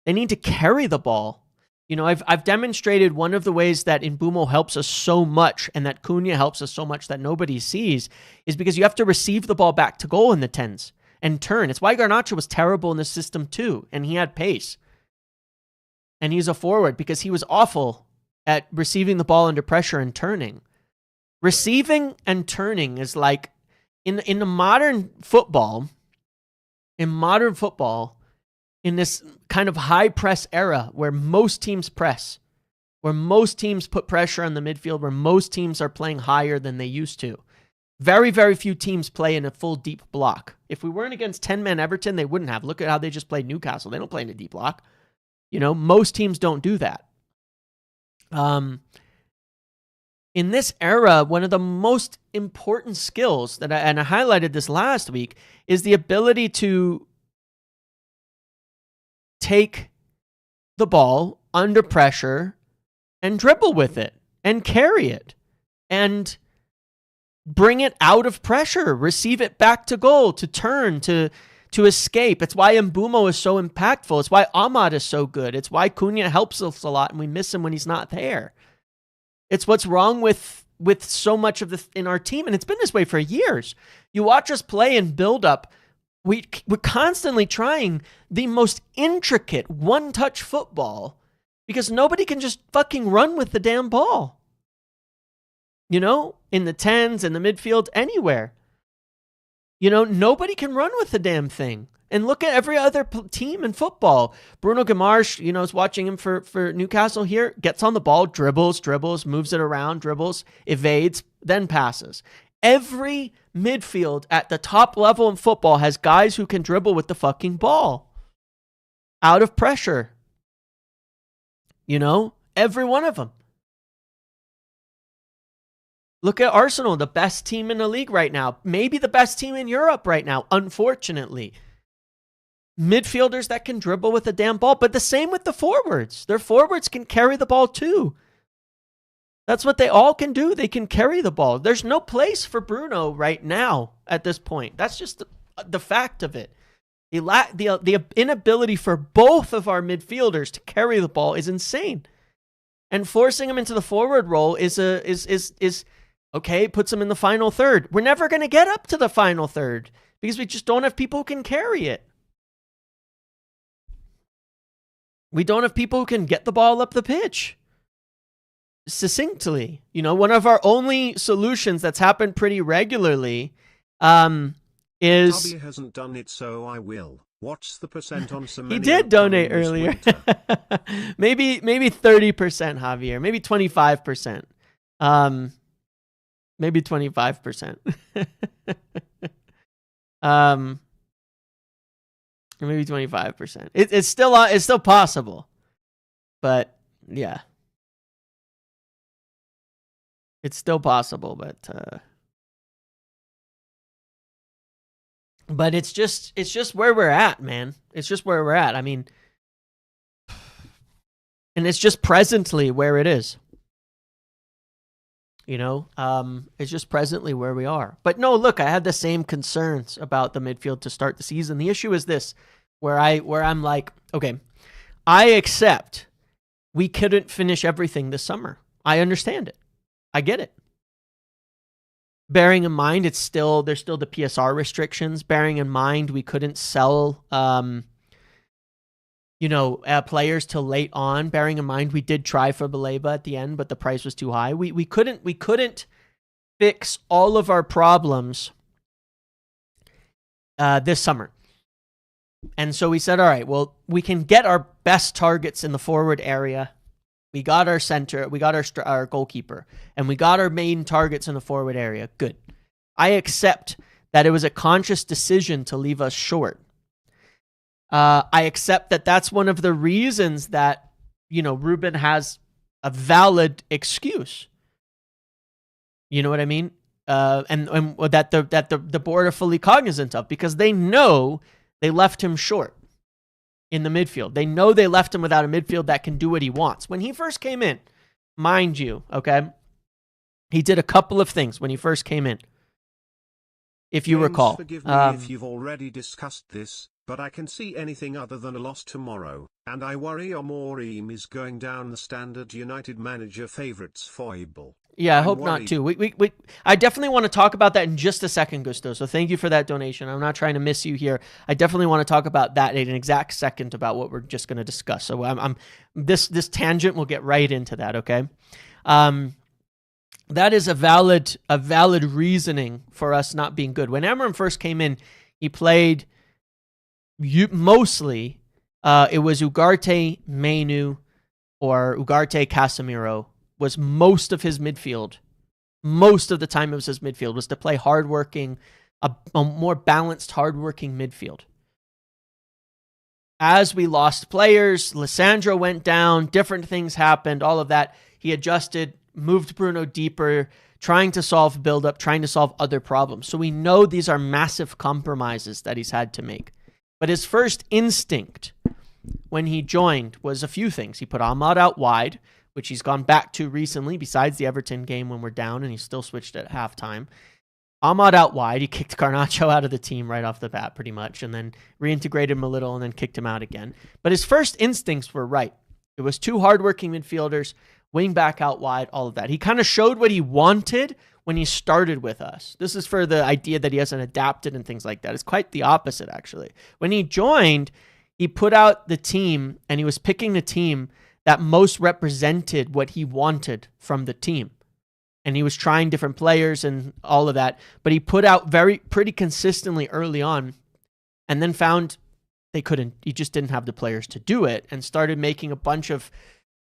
They need to carry the ball. You know, I've demonstrated one of the ways that Mbeumo helps us so much and that Cunha helps us so much that nobody sees is because you have to receive the ball back to goal in the 10s and turn. It's why Garnacho was terrible in the system too, and he had pace. And he's a forward because he was awful at receiving the ball under pressure and turning. Receiving and turning is like, in the modern football, in this kind of high press era where most teams press, where most teams put pressure on the midfield, where most teams are playing higher than they used to. Very, very few teams play in a full deep block. If we weren't against 10-man Everton, they wouldn't have. Look at how they just played Newcastle. They don't play in a deep block. You know, most teams don't do that. In this era, one of the most important skills that I highlighted this last week is the ability to take the ball under pressure and dribble with it and carry it and bring it out of pressure, receive it back to goal, to turn, to escape. It's why Mbeumo is so impactful. It's why Ahmad is so good. It's why Cunha helps us a lot and we miss him when he's not there. It's what's wrong with so much of in our team, and it's been this way for years. You watch us play and build up. we're constantly trying the most intricate one-touch football because nobody can just fucking run with the damn ball. You know, in the 10s, in the midfield, anywhere. You know, nobody can run with the damn thing. And look at every other team in football. Bruno Guimaraes, you know, is watching him for Newcastle here, gets on the ball, dribbles, moves it around, dribbles, evades, then passes. Every midfield at the top level in football has guys who can dribble with the fucking ball. Out of pressure. You know, every one of them. Look at Arsenal, the best team in the league right now. Maybe the best team in Europe right now, unfortunately. Midfielders that can dribble with a damn ball, but the same with the forwards. Their forwards can carry the ball too. That's what they all can do. They can carry the ball. There's no place for Bruno right now at this point. That's just the fact of it. The inability for both of our midfielders to carry the ball is insane. And forcing him into the forward role is okay, puts him in the final third. We're never going to get up to the final third because we just don't have people who can carry it. We don't have people who can get the ball up the pitch succinctly. You know, one of our only solutions that's happened pretty regularly is... Bobby hasn't done it, so I will. What's the percent on some? He did donate earlier. maybe 30%, Javier. Maybe 25%. Maybe 25%. Maybe 25%. It's still possible, but yeah, it's still possible. But it's just where we're at, man. It's just where we're at. I mean, and it's just presently where it is. You know, it's just presently where we are. But no, look, I had the same concerns about the midfield to start the season. The issue is this, where I'm like, okay, I accept we couldn't finish everything this summer. I understand it. I get it. Bearing in mind, there's still the PSR restrictions. Bearing in mind, we couldn't sell, players till late on. Bearing in mind, we did try for Baleba at the end, but the price was too high. We couldn't fix all of our problems this summer. And so we said, all right, well, we can get our best targets in the forward area. We got our center, we got our goalkeeper, and we got our main targets in the forward area. Good. I accept that it was a conscious decision to leave us short. I accept that that's one of the reasons that, you know, Ruben has a valid excuse. You know what I mean? And that the board are fully cognizant of, because they know they left him short in the midfield. They know they left him without a midfield that can do what he wants. When he first came in, mind you, okay, he did a couple of things when he first came in, if you recall. Forgive me if you've already discussed this, but I can see anything other than a loss tomorrow, and I worry Amorim is going down the standard United manager favourites foible. Yeah, I hope not too. I definitely want to talk about that in just a second, Gusto. So thank you for that donation. I'm not trying to miss you here. I definitely want to talk about that in an exact second about what we're just going to discuss. So this tangent will get right into that. Okay, that is a valid reasoning for us not being good. When Amorim first came in, he played mostly. It was Ugarte, Mainu, or Ugarte, Casemiro. Was most of his midfield. Most of the time it was his midfield, was to play hardworking, a more balanced, hardworking midfield. As we lost players, Lissandro went down, different things happened, all of that. He adjusted, moved Bruno deeper, trying to solve build-up, trying to solve other problems. So we know these are massive compromises that he's had to make. But his first instinct when he joined was a few things. He put Ahmad out wide, which he's gone back to recently, besides the Everton game when we're down, and he still switched at halftime. Ahmad out wide. He kicked Garnacho out of the team right off the bat, pretty much, and then reintegrated him a little and then kicked him out again. But his first instincts were right. It was two hardworking midfielders, wing back out wide, all of that. He kind of showed what he wanted when he started with us. This is for the idea that he hasn't adapted and things like that. It's quite the opposite, actually. When he joined, he put out the team, and he was picking the team that most represented what he wanted from the team. And he was trying different players and all of that. But he put out pretty consistently early on, and then found he just didn't have the players to do it, and started making a bunch of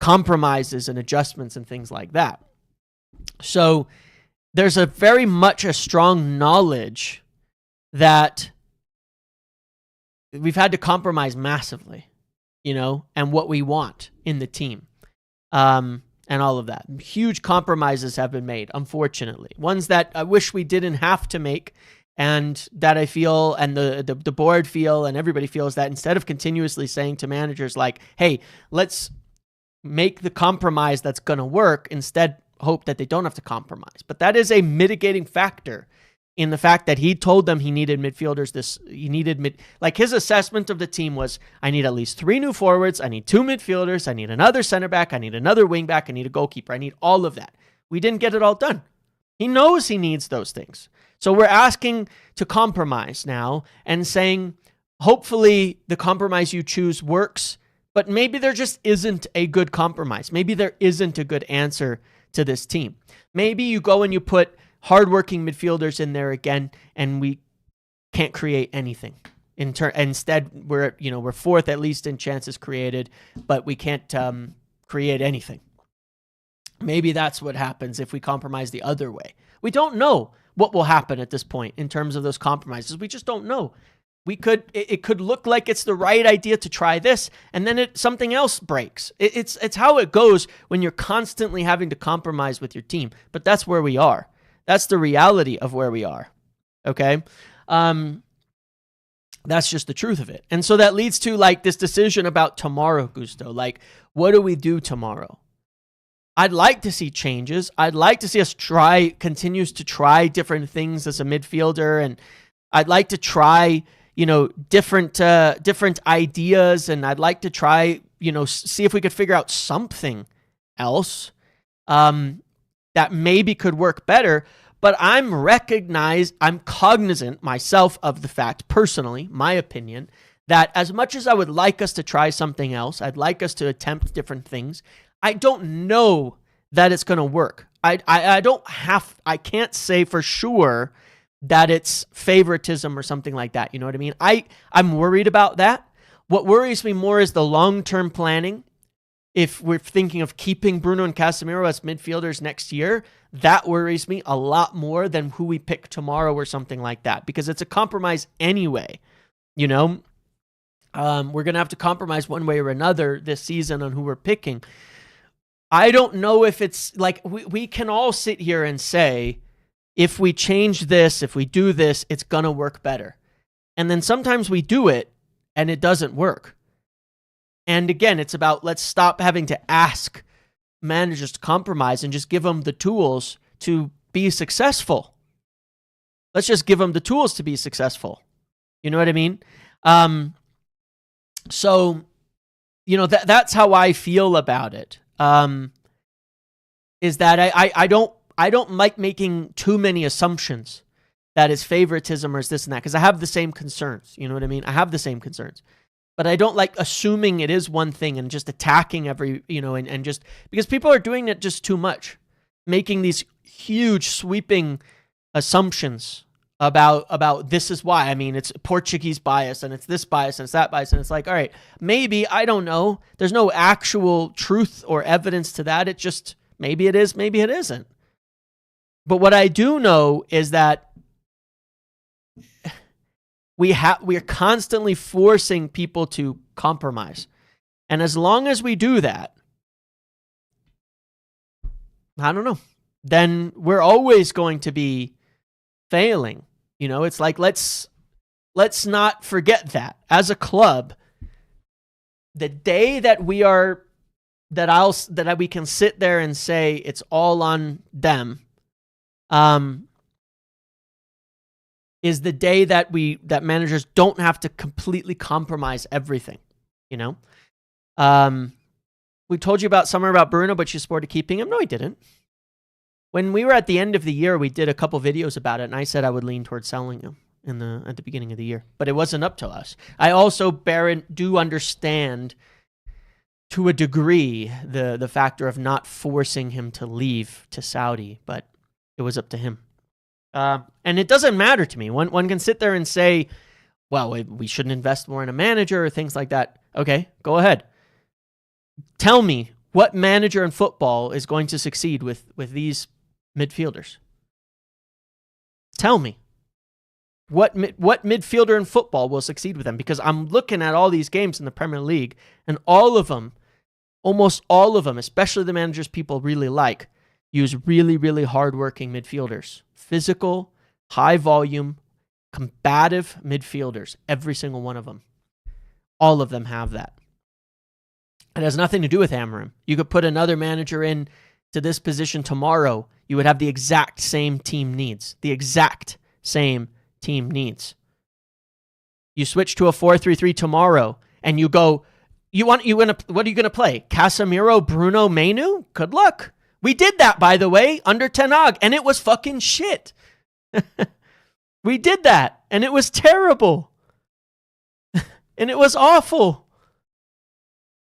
compromises and adjustments and things like that. So there's very much a strong knowledge that we've had to compromise massively, and what we want in the team, and all of that. Huge compromises have been made, unfortunately. Ones that I wish we didn't have to make, and that I feel, and the board feel, and everybody feels, that instead of continuously saying to managers like, hey, let's make the compromise that's going to work, instead hope that they don't have to compromise. But that is a mitigating factor in the fact that he told them he needed midfielders. His assessment of the team was, I need at least 3 new forwards, I need 2 midfielders, I need another center back, I need another wing back, I need a goalkeeper, I need all of that. We didn't get it all done. He knows he needs those things. So we're asking to compromise now and saying, hopefully the compromise you choose works, but maybe there just isn't a good compromise. Maybe there isn't a good answer to this team. Maybe you go and you put hardworking midfielders in there again, and we can't create anything. Instead, we're fourth at least in chances created, but we can't create anything. Maybe that's what happens if we compromise the other way. We don't know what will happen at this point in terms of those compromises. We just don't know. It could look like it's the right idea to try this, and then something else breaks. It's how it goes when you're constantly having to compromise with your team. But that's where we are. That's the reality of where we are. Okay? That's just the truth of it. And so that leads to this decision about tomorrow, Gusto. What do we do tomorrow? I'd like to see changes. I'd like to see us continues to try different things as a midfielder, and I'd like to try different ideas, and I'd like to try, see if we could figure out something else that maybe could work better. But I'm cognizant myself of the fact, personally, my opinion, that as much as I would like us to try something else, I'd like us to attempt different things, I don't know that it's going to work. I can't say for sure that it's favoritism or something like that. You know what I mean? I'm worried about that. What worries me more is the long-term planning. If we're thinking of keeping Bruno and Casemiro as midfielders next year, that worries me a lot more than who we pick tomorrow or something like that, because it's a compromise anyway. We're going to have to compromise one way or another this season on who we're picking. I don't know if it's we can all sit here and say, if we change this, if we do this, it's going to work better. And then sometimes we do it and it doesn't work. And again, it's about, let's stop having to ask managers to compromise and just give them the tools to be successful. Let's just give them the tools to be successful. You know what I mean? So, that's how I feel about it. Is that I don't like making too many assumptions that it's favoritism or it's this and that, because I have the same concerns. You know what I mean? I have the same concerns. But I don't like assuming it is one thing and just attacking every, and just, because people are doing it just too much, making these huge sweeping assumptions about this is why. I mean, it's Portuguese bias, and it's this bias, and it's that bias, and it's all right, maybe, I don't know. There's no actual truth or evidence to that. It just, maybe it is, maybe it isn't. But what I do know is that we are constantly forcing people to compromise. And as long as we do that, I don't know, then we're always going to be failing. It's let's not forget that as a club, the day that we can sit there and say it's all on them, is the day that managers don't have to completely compromise everything, we told you about somewhere about Bruno, but you supported keeping him. No, he didn't. When we were at the end of the year, we did a couple videos about it, and I said I would lean towards selling him at the beginning of the year, but it wasn't up to us. I also do understand to a degree the factor of not forcing him to leave to Saudi, but it was up to him. And it doesn't matter to me. One can sit there and say, well, we shouldn't invest more in a manager or things like that. Okay, go ahead. Tell me what manager in football is going to succeed with these midfielders. Tell me what midfielder in football will succeed with them, because I'm looking at all these games in the Premier League, and all of them, almost all of them, especially the managers people really like, use really, really hardworking midfielders. Physical, high volume, combative midfielders. Every single one of them. All of them have that. It has nothing to do with Amorim. You could put another manager in to this position tomorrow. You would have the exact same team needs. The exact same team needs. You switch to a 4-3-3 tomorrow, and you go, what are you going to play? Casemiro, Bruno, Mainu? Good luck. We did that, by the way, under Ten Hag, and it was fucking shit. We did that, and it was terrible. And it was awful.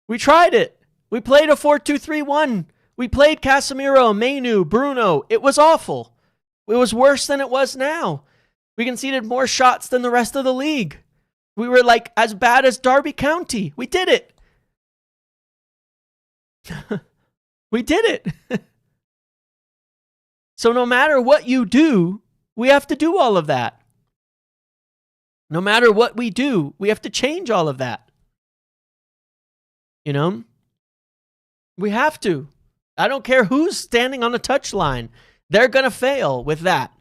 We tried it. We played a 4-2-3-1. We played Casemiro, Mainu, Bruno. It was awful. It was worse than it was now. We conceded more shots than the rest of the league. We were like as bad as Derby County. We did it. We did it. So no matter what you do, we have to do all of that. No matter what we do, we have to change all of that. You know? We have to. I don't care who's standing on the touchline. They're going to fail with that.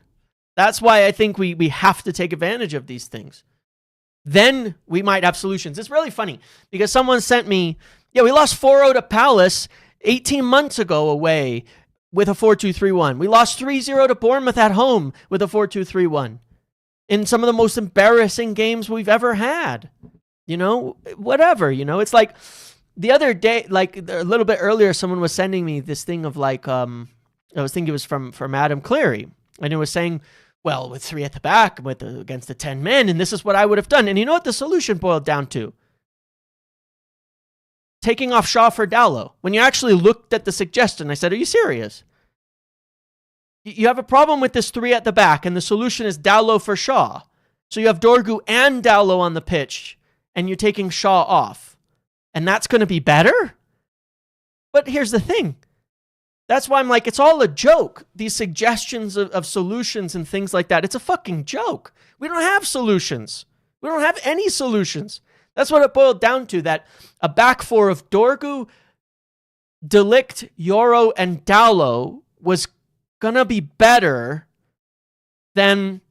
That's why I think we have to take advantage of these things. Then we might have solutions. It's really funny because someone sent me, we lost 4-0 to Palace 18 months ago away with a 4-2-3-1. We lost 3-0 to Bournemouth at home with a 4-2-3-1. In some of the most embarrassing games we've ever had. You know, whatever, you know. It's like the other day, like a little bit earlier, someone was sending me this thing of like, I was thinking it was from Adam Cleary. And it was saying, well, with 3 at the back, against the 10 men, and this is what I would have done. And you know what the solution boiled down to? Taking off Shaw for Dalot. When you actually looked at the suggestion, I said, are you serious? You have a problem with this 3 at the back, and the solution is Dalot for Shaw. So you have Dorgu and Dalot on the pitch, and you're taking Shaw off. And that's going to be better? But here's the thing. That's why I'm like, it's all a joke. These suggestions of solutions and things like that, it's a fucking joke. We don't have solutions. We don't have any solutions. That's what it boiled down to, that a back four of Dorgu, De Ligt, Yoro, and Dalot was going to be better than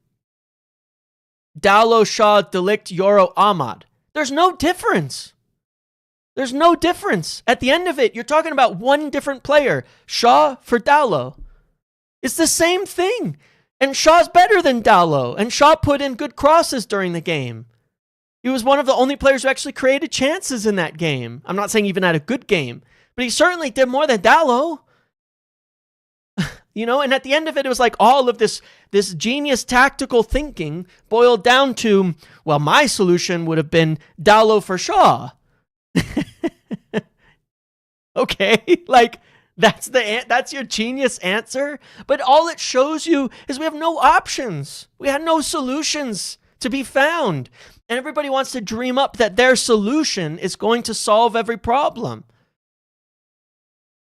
Dalot, Shaw, De Ligt, Yoro, Ahmad. There's no difference. There's no difference. At the end of it, you're talking about one different player. Shaw for Dalot. It's the same thing. And Shaw's better than Dalot. And Shaw put in good crosses during the game. He was one of the only players who actually created chances in that game. I'm not saying he even had a good game, but he certainly did more than Dalot. You know, and at the end of it, it was like all of this genius tactical thinking boiled down to, well, my solution would have been Dalot for Shaw. Okay, like that's your genius answer, but all it shows you is we have no options. We had no solutions to be found, and everybody wants to dream up that their solution is going to solve every problem.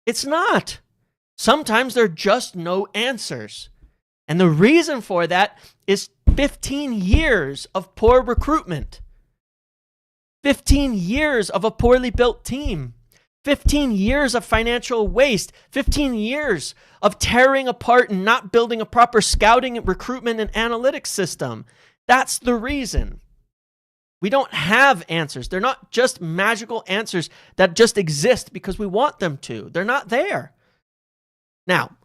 It's not. Sometimes there are just no answers, and the reason for that is 15 years of poor recruitment, 15 years of a poorly built team, 15 years of financial waste, 15 years of tearing apart and not building a proper scouting, recruitment, and analytics system. That's the reason. We don't have answers. They're not just magical answers that just exist because we want them to. They're not there. Now,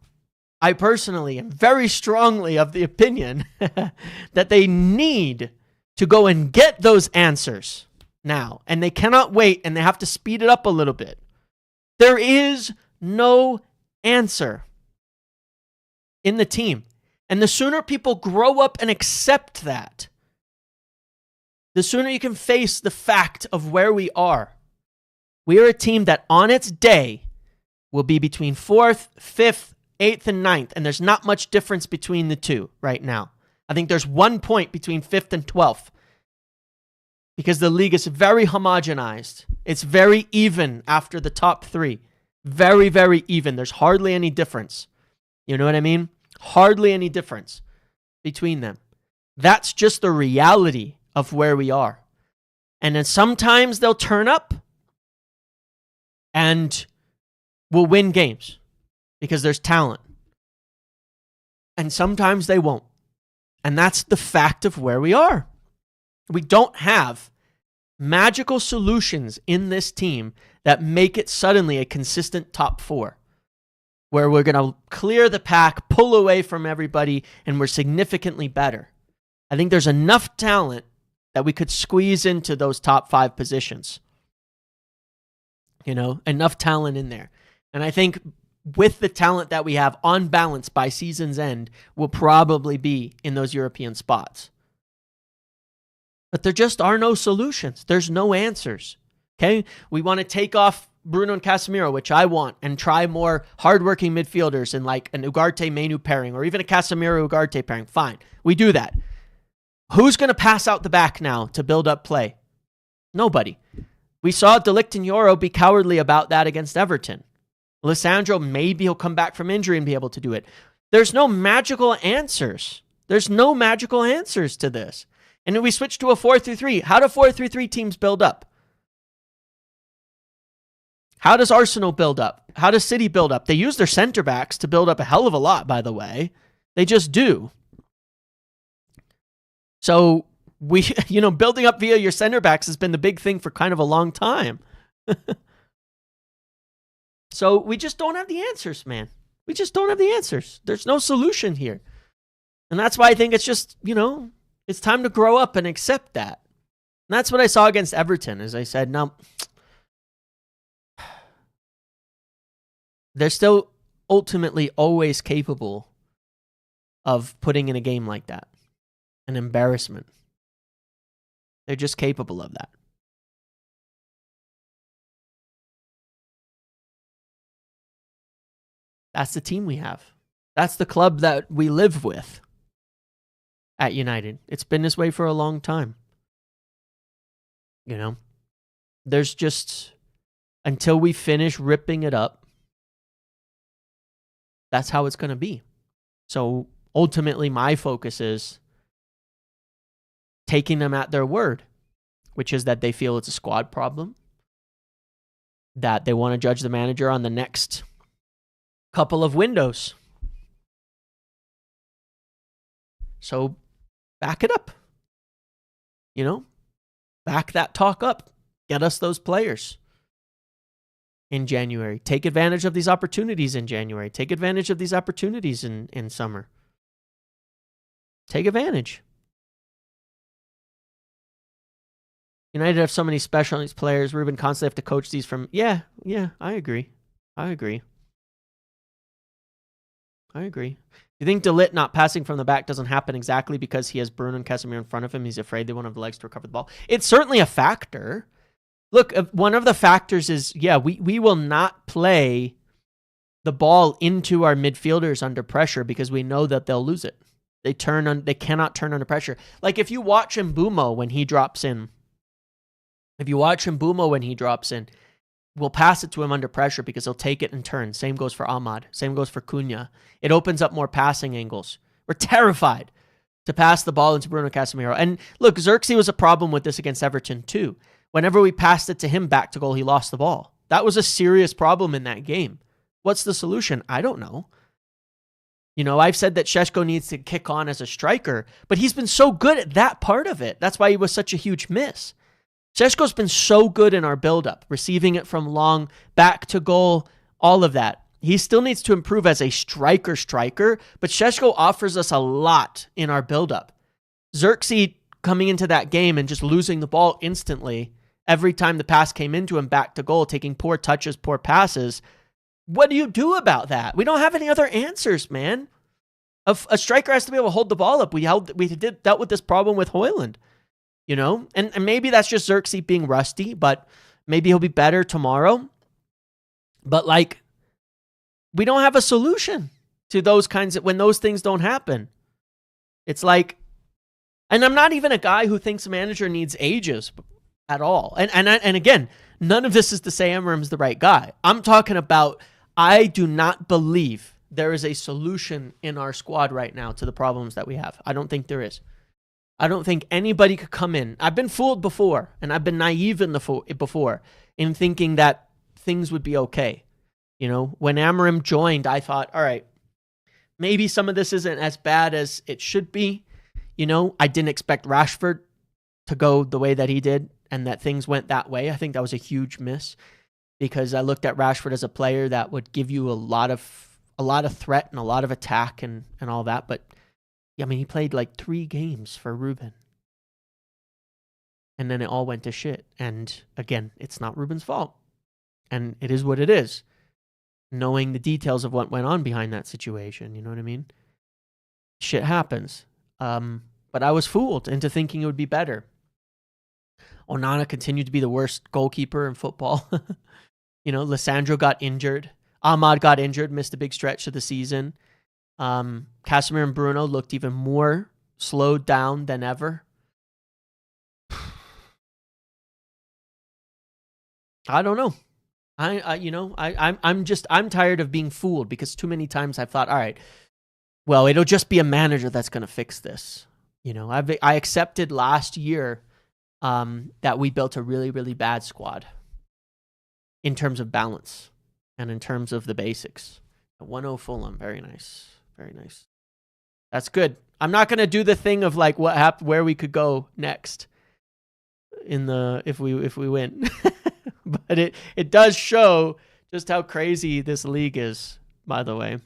I personally am very strongly of the opinion that they need to go and get those answers now, and they cannot wait, and they have to speed it up a little bit. There is no answer in the team. And the sooner people grow up and accept that, the sooner you can face the fact of where we are. We are a team that on its day will be between 4th, 5th, 8th, and 9th. And there's not much difference between the two right now. I think there's 1 point between 5th and 12th. Because the league is very homogenized. It's very even after the top 3. Very, very even. There's hardly any difference. You know what I mean? Hardly any difference between them. That's just the reality of where we are. And then sometimes they'll turn up and we'll win games because there's talent. And sometimes they won't. And that's the fact of where we are. We don't have magical solutions in this team that make it suddenly a consistent top 4, where we're going to clear the pack, pull away from everybody, and we're significantly better. I think there's enough talent that we could squeeze into those top 5 positions. You know, enough talent in there. And I think with the talent that we have on balance by season's end, we'll probably be in those European spots. But there just are no solutions. There's no answers. Okay? We want to take off Bruno and Casemiro, which I want, and try more hardworking midfielders in like an Ugarte-Menu pairing or even a Casemiro-Ugarte pairing. Fine. We do that. Who's going to pass out the back now to build up play? Nobody. We saw De Ligt and Yoro be cowardly about that against Everton. Lissandro, maybe he'll come back from injury and be able to do it. There's no magical answers. There's no magical answers to this. And then we switch to a 4-3-3. How do 4-3-3 teams build up? How does Arsenal build up? How does City build up? They use their center backs to build up a hell of a lot, by the way. They just do. So building up via your center backs has been the big thing for kind of a long time. So we just don't have the answers, man. We just don't have the answers. There's no solution here. And that's why I think it's just, it's time to grow up and accept that. And that's what I saw against Everton, as I said, no, they're still ultimately always capable of putting in a game like that. An embarrassment. They're just capable of that. That's the team we have. That's the club that we live with at United. It's been this way for a long time. There's just, until we finish ripping it up, that's how it's going to be. So ultimately, my focus is taking them at their word, which is that they feel it's a squad problem, that they want to judge the manager on the next couple of windows. So back it up. Back that talk up. Get us those players in January. Take advantage of these opportunities in January. Take advantage of these opportunities in summer. Take advantage. United have so many special needs players. Ruben constantly have to coach these from... Yeah, I agree. You think De Ligt not passing from the back doesn't happen exactly because he has Bruno and Casemiro in front of him? He's afraid they won't have the legs to recover the ball. It's certainly a factor. Look, one of the factors is, we will not play the ball into our midfielders under pressure because we know that they'll lose it. They cannot turn under pressure. Like if you watch Mbeumo when he drops in, we'll pass it to him under pressure because he'll take it and turn. Same goes for Ahmad. Same goes for Cunha. It opens up more passing angles. We're terrified to pass the ball into Bruno Casemiro. And look, Xerxes was a problem with this against Everton too. Whenever we passed it to him back to goal, he lost the ball. That was a serious problem in that game. What's the solution? I don't know. I've said that Šeško needs to kick on as a striker, but he's been so good at that part of it. That's why he was such a huge miss. Šeško's been so good in our build-up, receiving it from long, back to goal, all of that. He still needs to improve as a striker, but Šeško offers us a lot in our build-up. Xerxes coming into that game and just losing the ball instantly every time the pass came into him back to goal, taking poor touches, poor passes. What do you do about that? We don't have any other answers, man. A striker has to be able to hold the ball up. We dealt with this problem with Højlund, you know? And maybe that's just Xerxes being rusty, but maybe he'll be better tomorrow. But like, we don't have a solution to those kinds of, when those things don't happen. It's like, and I'm not even a guy who thinks a manager needs ages at all. And again, none of this is to say Amorim's the right guy. I'm talking about, I do not believe there is a solution in our squad right now to the problems that we have. I don't think there is. I don't think anybody could come in. I've been fooled before, and I've been naive before in thinking that things would be okay. You know, when Amorim joined, I thought, all right, maybe some of this isn't as bad as it should be. You know, I didn't expect Rashford to go the way that he did and that things went that way. I think that was a huge miss because I looked at Rashford as a player that would give you a lot of threat and a lot of attack and all that. But I mean, he played like 3 games for Ruben. And then it all went to shit. And again, it's not Ruben's fault. And it is what it is. Knowing the details of what went on behind that situation, you know what I mean? Shit happens. But I was fooled into thinking it would be better. Onana continued to be the worst goalkeeper in football. You know, Lissandro got injured. Ahmad got injured, missed a big stretch of the season. Casemiro and Bruno looked even more slowed down than ever. I don't know. I'm tired of being fooled because too many times I've thought, all right, well, it'll just be a manager that's going to fix this. You know, I accepted last year that we built a really, really bad squad in terms of balance and in terms of the basics. 1-0 Fulham, very nice, very nice. That's good. I'm not going to do the thing of like what happened, where we could go next if we win. But it does show just how crazy this league is, by the way.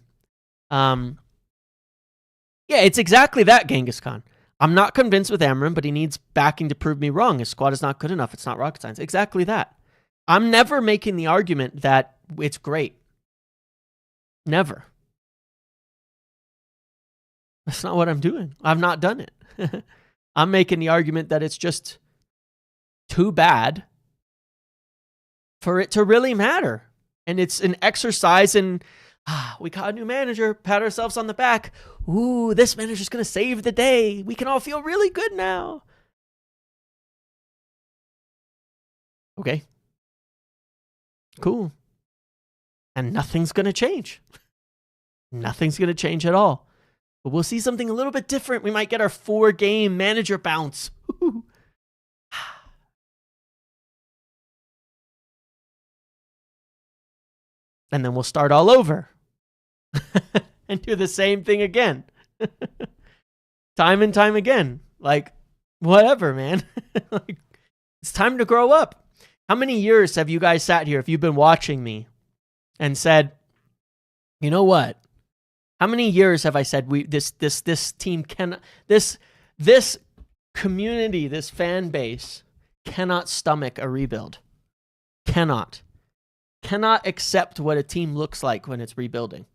Yeah, it's exactly that, Genghis Khan. I'm not convinced with Amorim, but he needs backing to prove me wrong. His squad is not good enough. It's not rocket science. Exactly that. I'm never making the argument that it's great. Never. That's not what I'm doing. I've not done it. I'm making the argument that it's just too bad for it to really matter. And it's an exercise in, we got a new manager, pat ourselves on the back. Ooh, this manager's going to save the day. We can all feel really good now. Okay. Cool. And nothing's going to change. Nothing's going to change at all. But we'll see something a little bit different. We might get our 4-game manager bounce. And then we'll start all over and do the same thing again. Time and time again. Like, whatever, man. Like, it's time to grow up. How many years have you guys sat here, if you've been watching me, and said, you know what? How many years have I said this team cannot, this community, this fan base cannot stomach a rebuild? Cannot accept what a team looks like when it's rebuilding.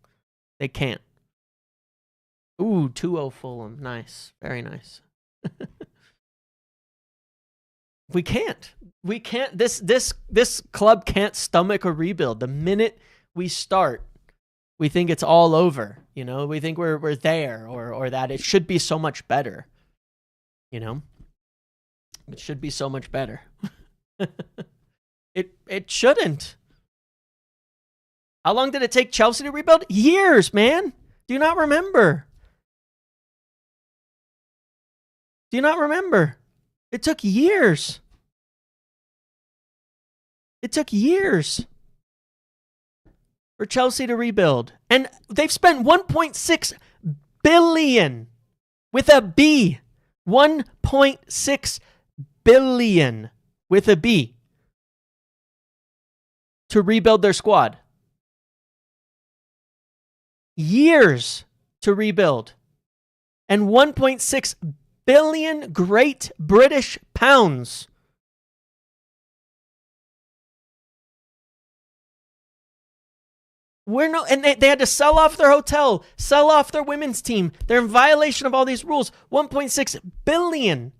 They can't. Ooh, 2-0 Fulham. Nice. Very nice. We can't. This club can't stomach a rebuild. The minute we start, we think it's all over. You know, we think we're there or that it should be so much better. You know? It should be so much better. It shouldn't. How long did it take Chelsea to rebuild? Years, man. Do you not remember? Do you not remember? It took years. It took years for Chelsea to rebuild. And they've spent 1.6 billion with a B. 1.6 billion with a B to rebuild their squad. Years to rebuild. And 1.6 billion great British pounds And they had to sell off their hotel, sell off their women's team. They're in violation of all these rules. 1.6 billion.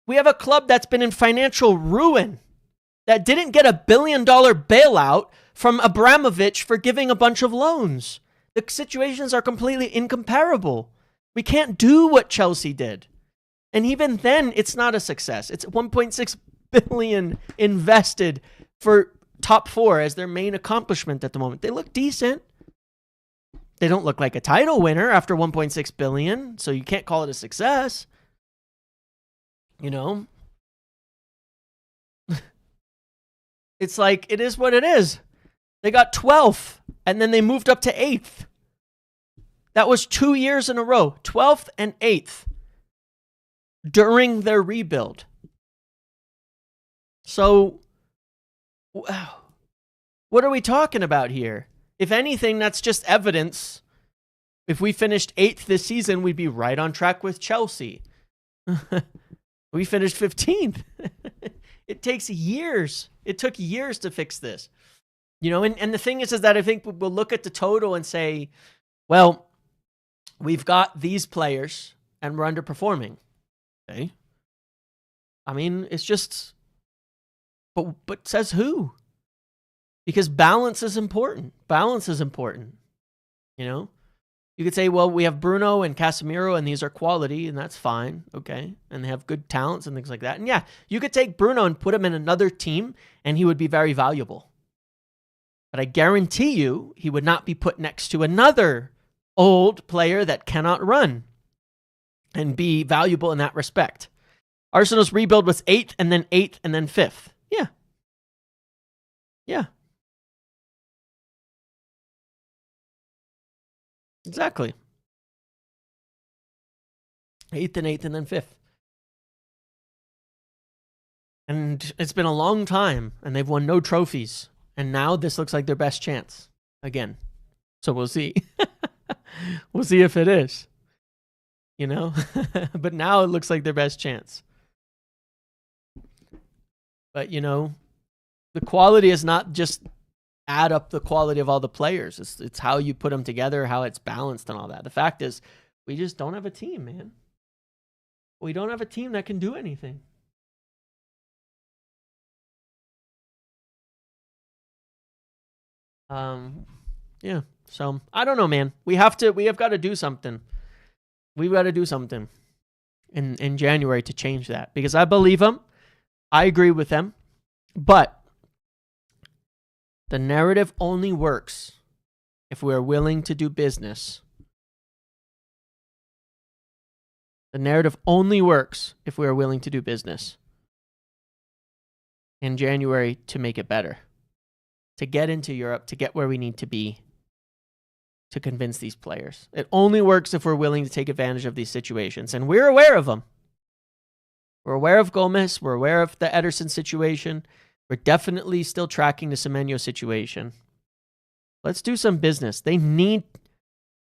We have a club that's been in financial ruin, that didn't get a $1 billion bailout from Abramovich for giving a bunch of loans. The situations are completely incomparable. We can't do what Chelsea did. And even then, it's not a success. It's 1.6 billion invested for top four as their main accomplishment at the moment. They look decent. They don't look like a title winner after 1.6 billion, so you can't call it a success. You know? It's like, it is what it is. They got 12th, and then they moved up to 8th. That was 2 years in a row, 12th and 8th, during their rebuild. So, what are we talking about here? If anything, that's just evidence. If we finished 8th this season, we'd be right on track with Chelsea. We finished 15th. It takes years. It took years to fix this. You know, and the thing is that I think we'll look at the total and say, well, we've got these players and we're underperforming. Okay. I mean, it's just, but says who? Because balance is important. Balance is important. You know, you could say, well, we have Bruno and Casemiro and these are quality and that's fine. Okay. And they have good talents and things like that. And yeah, you could take Bruno and put him in another team and he would be very valuable. But I guarantee you, he would not be put next to another old player that cannot run and be valuable in that respect. Arsenal's rebuild was 8th and then 8th and then 5th. Yeah. Yeah. Exactly. 8th and 8th and then 5th. And it's been a long time and they've won no trophies. And now this looks like their best chance again. So we'll see. We'll see if it is. You know? But now it looks like their best chance. But, you know, the quality is not just add up the quality of all the players. It's how you put them together, how it's balanced and all that. The fact is, we just don't have a team, man. We don't have a team that can do anything. Yeah. So I don't know, man. We have got to do something. We've got to do something in January to change that because I believe them. I agree with them, but the narrative only works if we are willing to do business. The narrative only works if we are willing to do business in January to make it better. To get into Europe, to get where we need to be, to convince these players. It only works if we're willing to take advantage of these situations. And we're aware of them. We're aware of Gomez. We're aware of the Ederson situation. We're definitely still tracking the Semenyo situation. Let's do some business. They need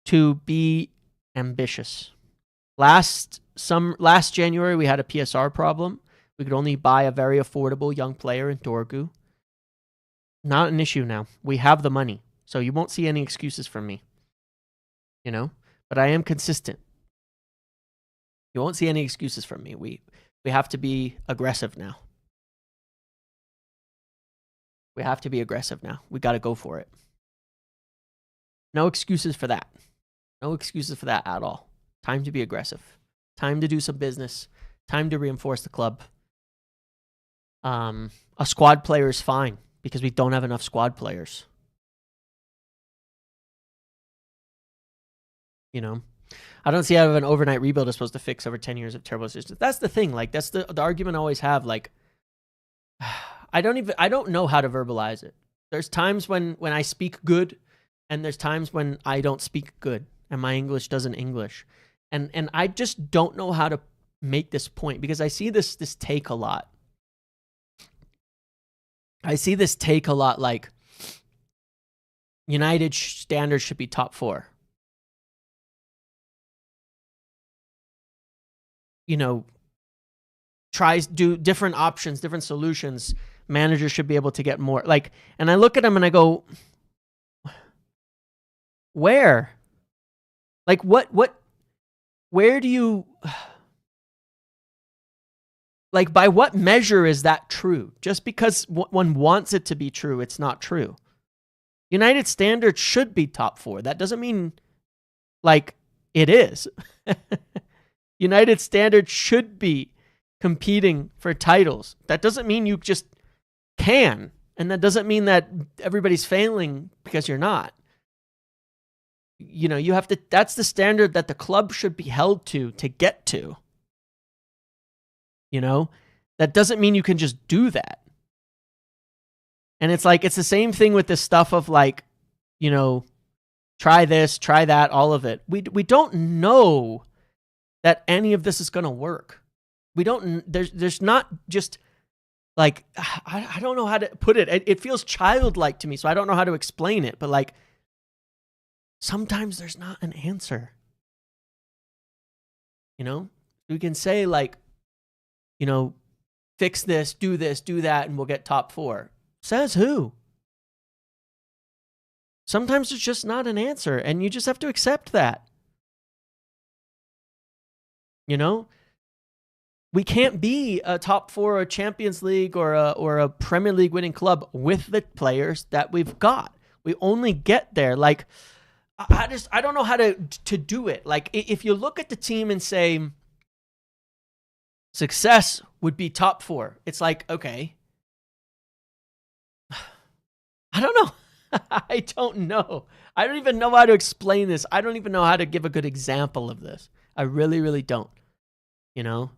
to be ambitious. Last January, we had a PSR problem. We could only buy a very affordable young player in Dorgu. Not an issue now. We have the money. So you won't see any excuses from me. You know? But I am consistent. You won't see any excuses from me. We have to be aggressive now. We have to be aggressive now. We got to go for it. No excuses for that. No excuses for that at all. Time to be aggressive. Time to do some business. Time to reinforce the club. A squad player is fine. Because we don't have enough squad players. You know? I don't see how an overnight rebuild is supposed to fix over 10 years of terrible systems. That's the thing. Like, that's the argument I always have. Like, I don't know how to verbalize it. There's times when I speak good, and there's times when I don't speak good, and my English doesn't English. And I just don't know how to make this point, because I see this take a lot. I see this take a lot like United standards should be top 4. You know, do different options, different solutions, managers should be able to get more. Like, and I look at them and I go, where? Like, where do you, like, by what measure is that true? Just because one wants it to be true, it's not true. United Standard should be top 4. That doesn't mean, like, it is. United Standard should be competing for titles. That doesn't mean you just can. And that doesn't mean that everybody's failing because you're not. You know, you have to, that's the standard that the club should be held to get to. You know, that doesn't mean you can just do that. And it's like, it's the same thing with this stuff of like, you know, try this, try that, all of it. We don't know that any of this is going to work. We don't, there's not just like, I don't know how to put it. It feels childlike to me, so I don't know how to explain it, but like, sometimes there's not an answer. You know, we can say like, you know, fix this, do that, and we'll get top 4. Says who? Sometimes there's just not an answer, and you just have to accept that. You know, we can't be a top 4 or a Champions League or a Premier League winning club with the players that we've got. We only get there. Like, I don't know how to do it. Like, if you look at the team and say success would be top 4, it's like, okay, I don't know. I don't know. I don't even know how to explain this. I don't even know how to give a good example of this. I really, really don't. You know?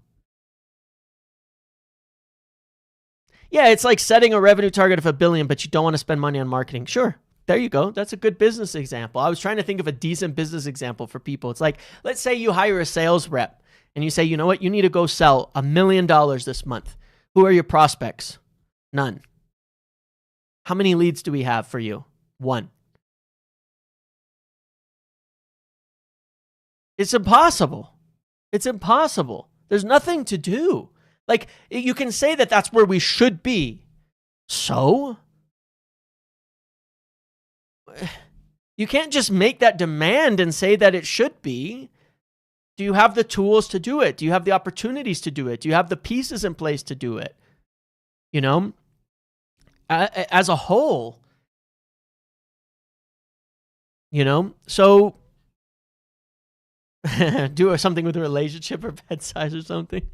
Yeah, it's like setting a revenue target of $1 billion, but you don't want to spend money on marketing. Sure. There you go. That's a good business example. I was trying to think of a decent business example for people. It's like, let's say you hire a sales rep and you say, you know what? You need to go sell $1 million this month. Who are your prospects? None. How many leads do we have for you? 1. It's impossible. It's impossible. There's nothing to do. Like, you can say that that's where we should be. So? You can't just make that demand and say that it should be. Do you have the tools to do it? Do you have the opportunities to do it? Do you have the pieces in place to do it? You know? As a whole, you know, so do something with a relationship or bed size or something.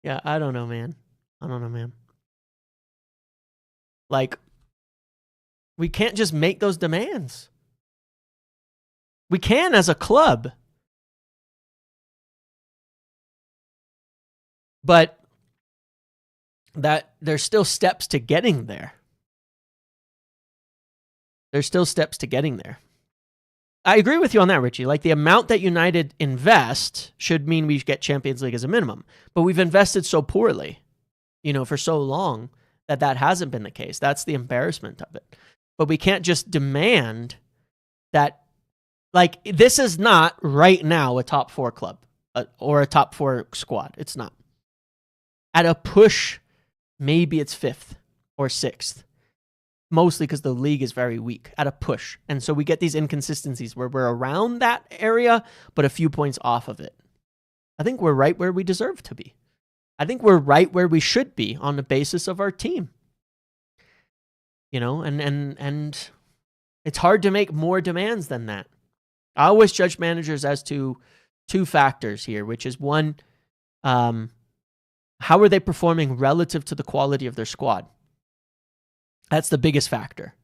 Yeah, I don't know, man. Like, we can't just make those demands. We can as a club, but that there's still steps to getting there. I agree with you on that, Richie. Like, the amount that United invest should mean we get Champions League as a minimum. But we've invested so poorly, you know, for so long that hasn't been the case. That's the embarrassment of it. But we can't just demand that, like, this is not right now a top 4 club or a top 4 squad. It's not. At a push, maybe it's 5th or 6th. Mostly because the league is very weak at a push. And so we get these inconsistencies where we're around that area, but a few points off of it. I think we're right where we deserve to be. I think we're right where we should be on the basis of our team. You know, and it's hard to make more demands than that. I always judge managers as to 2 factors here, which is one, how are they performing relative to the quality of their squad? That's the biggest factor.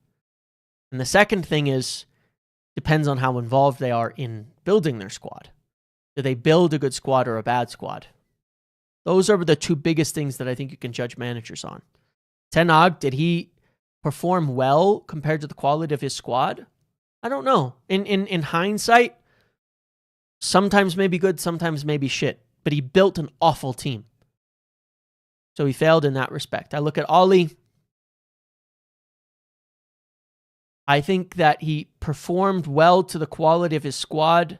And the second thing is, depends on how involved they are in building their squad. Do they build a good squad or a bad squad? Those are the 2 biggest things that I think you can judge managers on. Ten Hag, did he perform well compared to the quality of his squad? I don't know. In hindsight, sometimes maybe good, sometimes maybe shit. But he built an awful team. So he failed in that respect. I look at Ollie. I think that he performed well to the quality of his squad,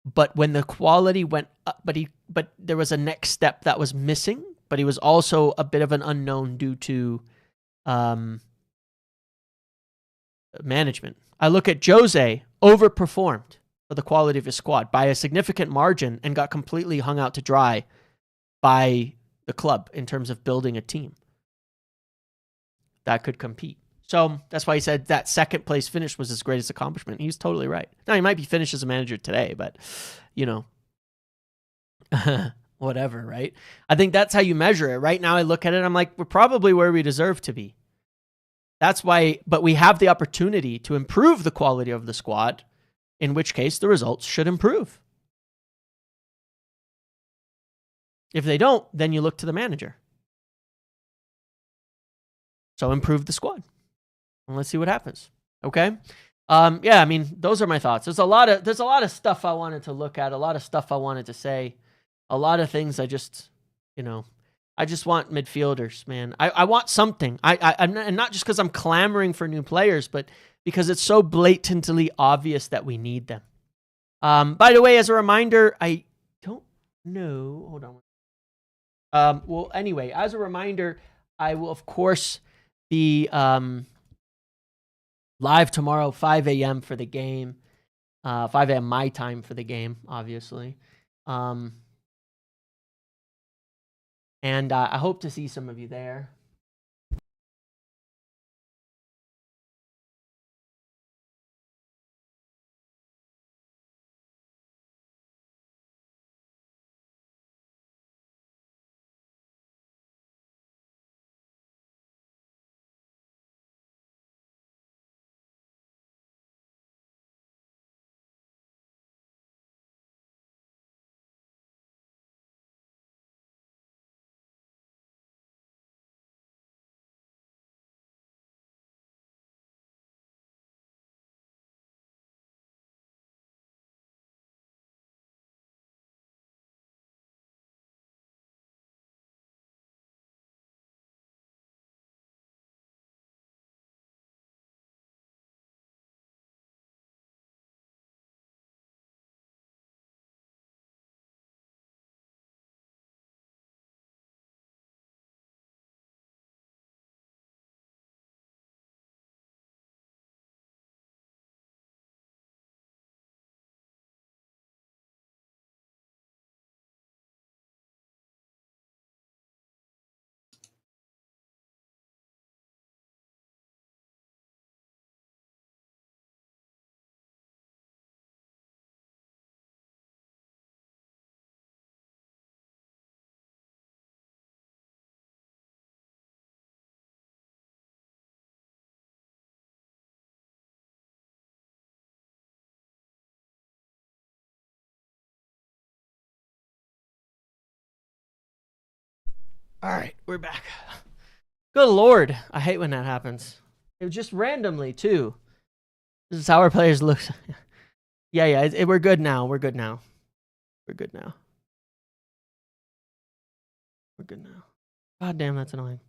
but when the quality went up, but there was a next step that was missing but he was also a bit of an unknown due to management. I look at Jose, overperformed for the quality of his squad by a significant margin and got completely hung out to dry by the club in terms of building a team that could compete. So that's why he said that second place finish was his greatest accomplishment. He's totally right. Now, he might be finished as a manager today, but, you know, whatever, right? I think that's how you measure it. Right now, I look at it, I'm like, we're probably where we deserve to be. That's why, but we have the opportunity to improve the quality of the squad, in which case the results should improve. If they don't, then you look to the manager. So improve the squad. And let's see what happens. Okay? Yeah, I mean, those are my thoughts. There's a lot of stuff I wanted to look at, a lot of stuff I wanted to say, a lot of things I just, I just want midfielders, man. I want something. I'm not just because I'm clamoring for new players, but because it's so blatantly obvious that we need them. By the way, as a reminder, I don't know. Hold on. Well, anyway, as a reminder, I will, of course, be live tomorrow, 5 a.m. for the game. 5 a.m. my time for the game, obviously. And I hope to see some of you there. All right, we're back. Good Lord. I hate when that happens. It was just randomly, too. This is how our players look. Yeah, we're good now. We're good now. We're good now. We're good now. God damn, that's annoying.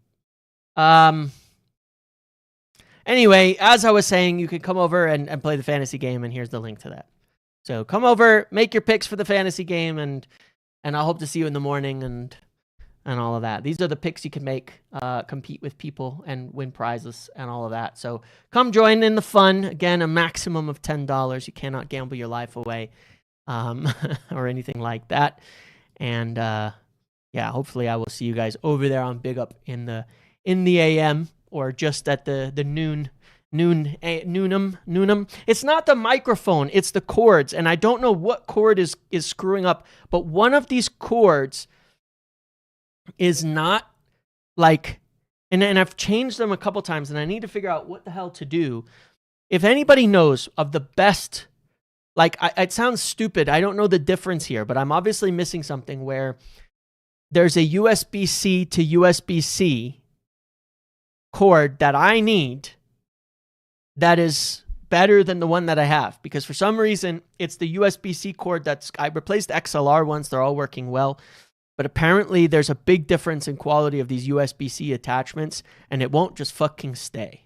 Anyway, as I was saying, you can come over and play the fantasy game, and here's the link to that. So come over, make your picks for the fantasy game, and I hope to see you in the morning and all of that. These are the picks you can make, compete with people and win prizes and all of that. So come join in the fun. Again, a maximum of $10. You cannot gamble your life away or anything like that. And yeah, hopefully I will see you guys over there on Big Up in the AM or just at the noonum. It's not the microphone, it's the cords. And I don't know what cord is screwing up, but one of these cords is not like, and I've changed them a couple times and I need to figure out what the hell to do. If anybody knows of the best, like it sounds stupid, I don't know the difference here, but I'm obviously missing something where there's a USB-C to USB-C cord that I need that is better than the one that I have, because for some reason it's the USB-C cord I replaced XLR ones, they're all working well. But apparently there's a big difference in quality of these USB-C attachments, and it won't just fucking stay.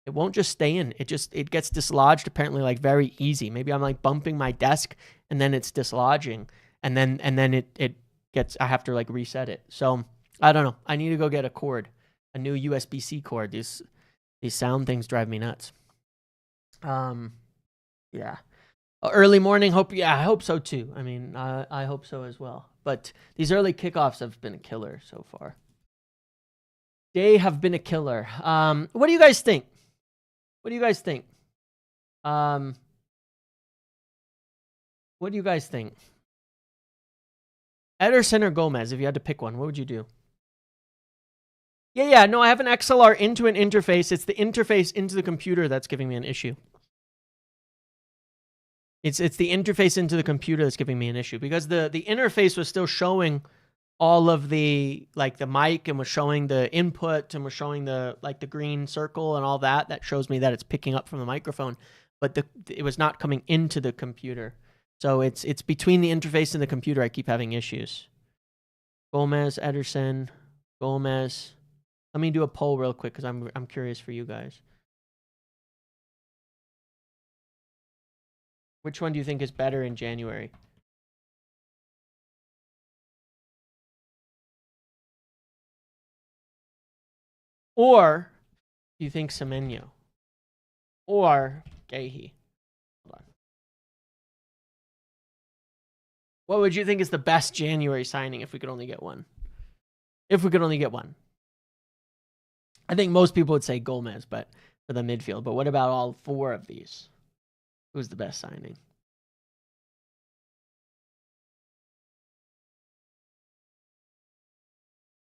It won't just stay in. It gets dislodged apparently like very easy. Maybe I'm like bumping my desk and then it's dislodging, and then it gets, I have to like reset it. So I don't know. I need to go get a cord, a new USB-C cord. These sound things drive me nuts. Yeah. Early morning, I hope so too. I mean, I hope so as well. But these early kickoffs have been a killer so far. They have been a killer. What do you guys think? What do you guys think? Ederson or Gomez, if you had to pick one, what would you do? Yeah, no, I have an XLR into an interface. It's the interface into the computer that's giving me an issue. It's the interface into the computer that's giving me an issue, because the interface was still showing all of the, like, the mic, and was showing the input, and was showing the, like, the green circle and all that. That shows me that it's picking up from the microphone, but it was not coming into the computer. So it's between the interface and the computer I keep having issues. Gomez, Ederson, Gomez. Let me do a poll real quick, because I'm curious for you guys. Which one do you think is better in January? Or do you think Semenyo? Or Gehi? Hold on. What would you think is the best January signing if we could only get one? If we could only get one. I think most people would say Gomez, but for the midfield. But what about all four of these? Who's the best signing?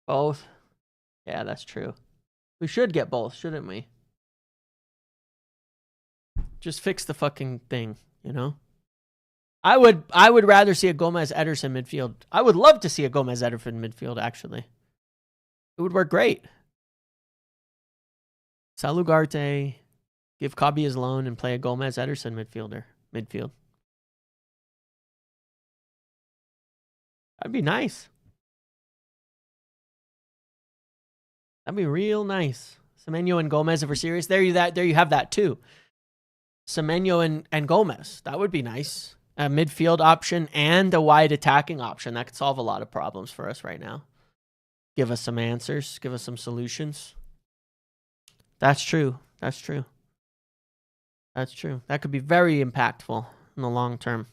Both? Yeah, that's true. We should get both, shouldn't we? Just fix the fucking thing, you know? I would rather see a Gomez Ederson midfield. I would love to see a Gomez Ederson midfield, actually. It would work great. Salugarte, give Kabi his loan and play a Gomez Ederson midfield. That'd be nice. That'd be real nice. Semenyo and Gomez, if we're serious. There you have that too. Semenyo and Gomez. That would be nice. A midfield option and a wide attacking option. That could solve a lot of problems for us right now. Give us some answers. Give us some solutions. That's true. That's true. That's true. That could be very impactful in the long term.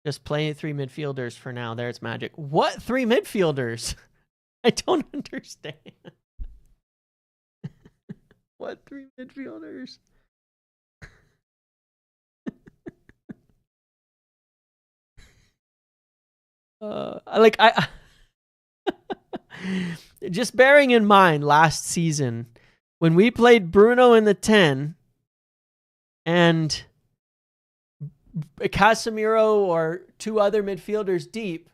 Just play 3 midfielders for now. There's magic. What 3 midfielders? I don't understand. What 3 midfielders? I just bearing in mind last season when we played Bruno in the 10 and Casemiro or 2 other midfielders deep,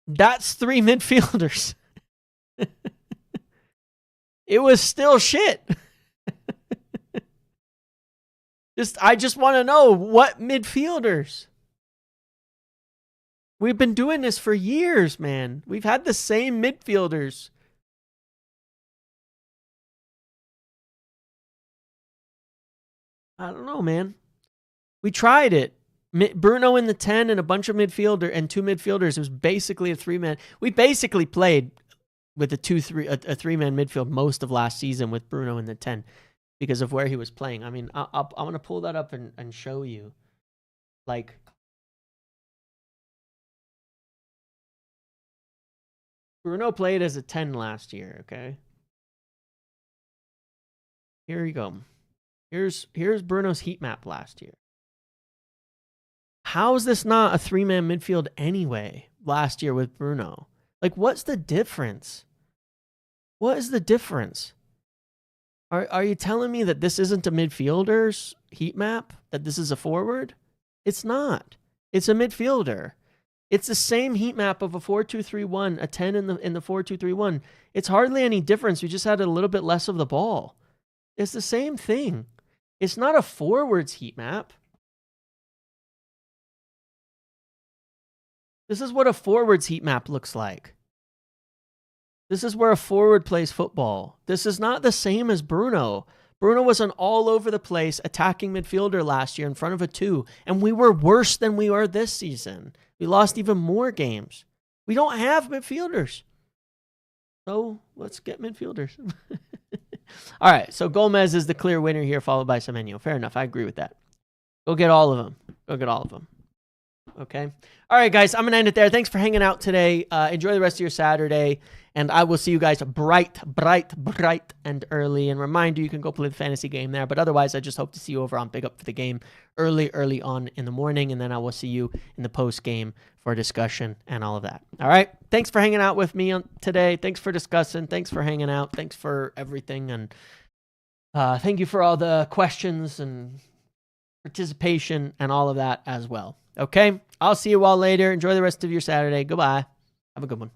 that's 3 midfielders. It was still shit. I just want to know what midfielders. We've been doing this for years, man. We've had the same midfielders. I don't know, man. We tried it. Bruno in the 10 and a bunch of midfielder and 2 midfielders. It was basically a 3-man. We basically played with a 3-man midfield most of last season with Bruno in the 10 because of where he was playing. I mean, I'm going to pull that up and show you. Like, Bruno played as a 10 last year, okay? Here you go. Here's Bruno's heat map last year. How is this not a 3-man midfield anyway last year with Bruno? Like, what's the difference? What is the difference? Are you telling me that this isn't a midfielder's heat map? That this is a forward? It's not. It's a midfielder. It's the same heat map of a 4-2-3-1, a 10 in the 4-2-3-1. It's hardly any difference. We just had a little bit less of the ball. It's the same thing. It's not a forwards heat map. This is what a forwards heat map looks like. This is where a forward plays football. This is not the same as Bruno. Bruno was an all over the place attacking midfielder last year in front of a 2, and we were worse than we are this season. We lost even more games. We don't have midfielders. So let's get midfielders. All right, so Gomez is the clear winner here, followed by Semenyo. Fair enough. I agree with that. Go get all of them. Go get all of them. Okay. All right, guys, I'm going to end it there. Thanks for hanging out today. Enjoy the rest of your Saturday, and I will see you guys bright and early. And remind you can go play the fantasy game there. But otherwise, I just hope to see you over on Big Up for the Game early on in the morning, and then I will see you in the post game for a discussion and all of that. All right. Thanks for hanging out with me today. Thanks for discussing. Thanks for hanging out. Thanks for everything, and thank you for all the questions and participation and all of that as well. Okay, I'll see you all later. Enjoy the rest of your Saturday. Goodbye. Have a good one.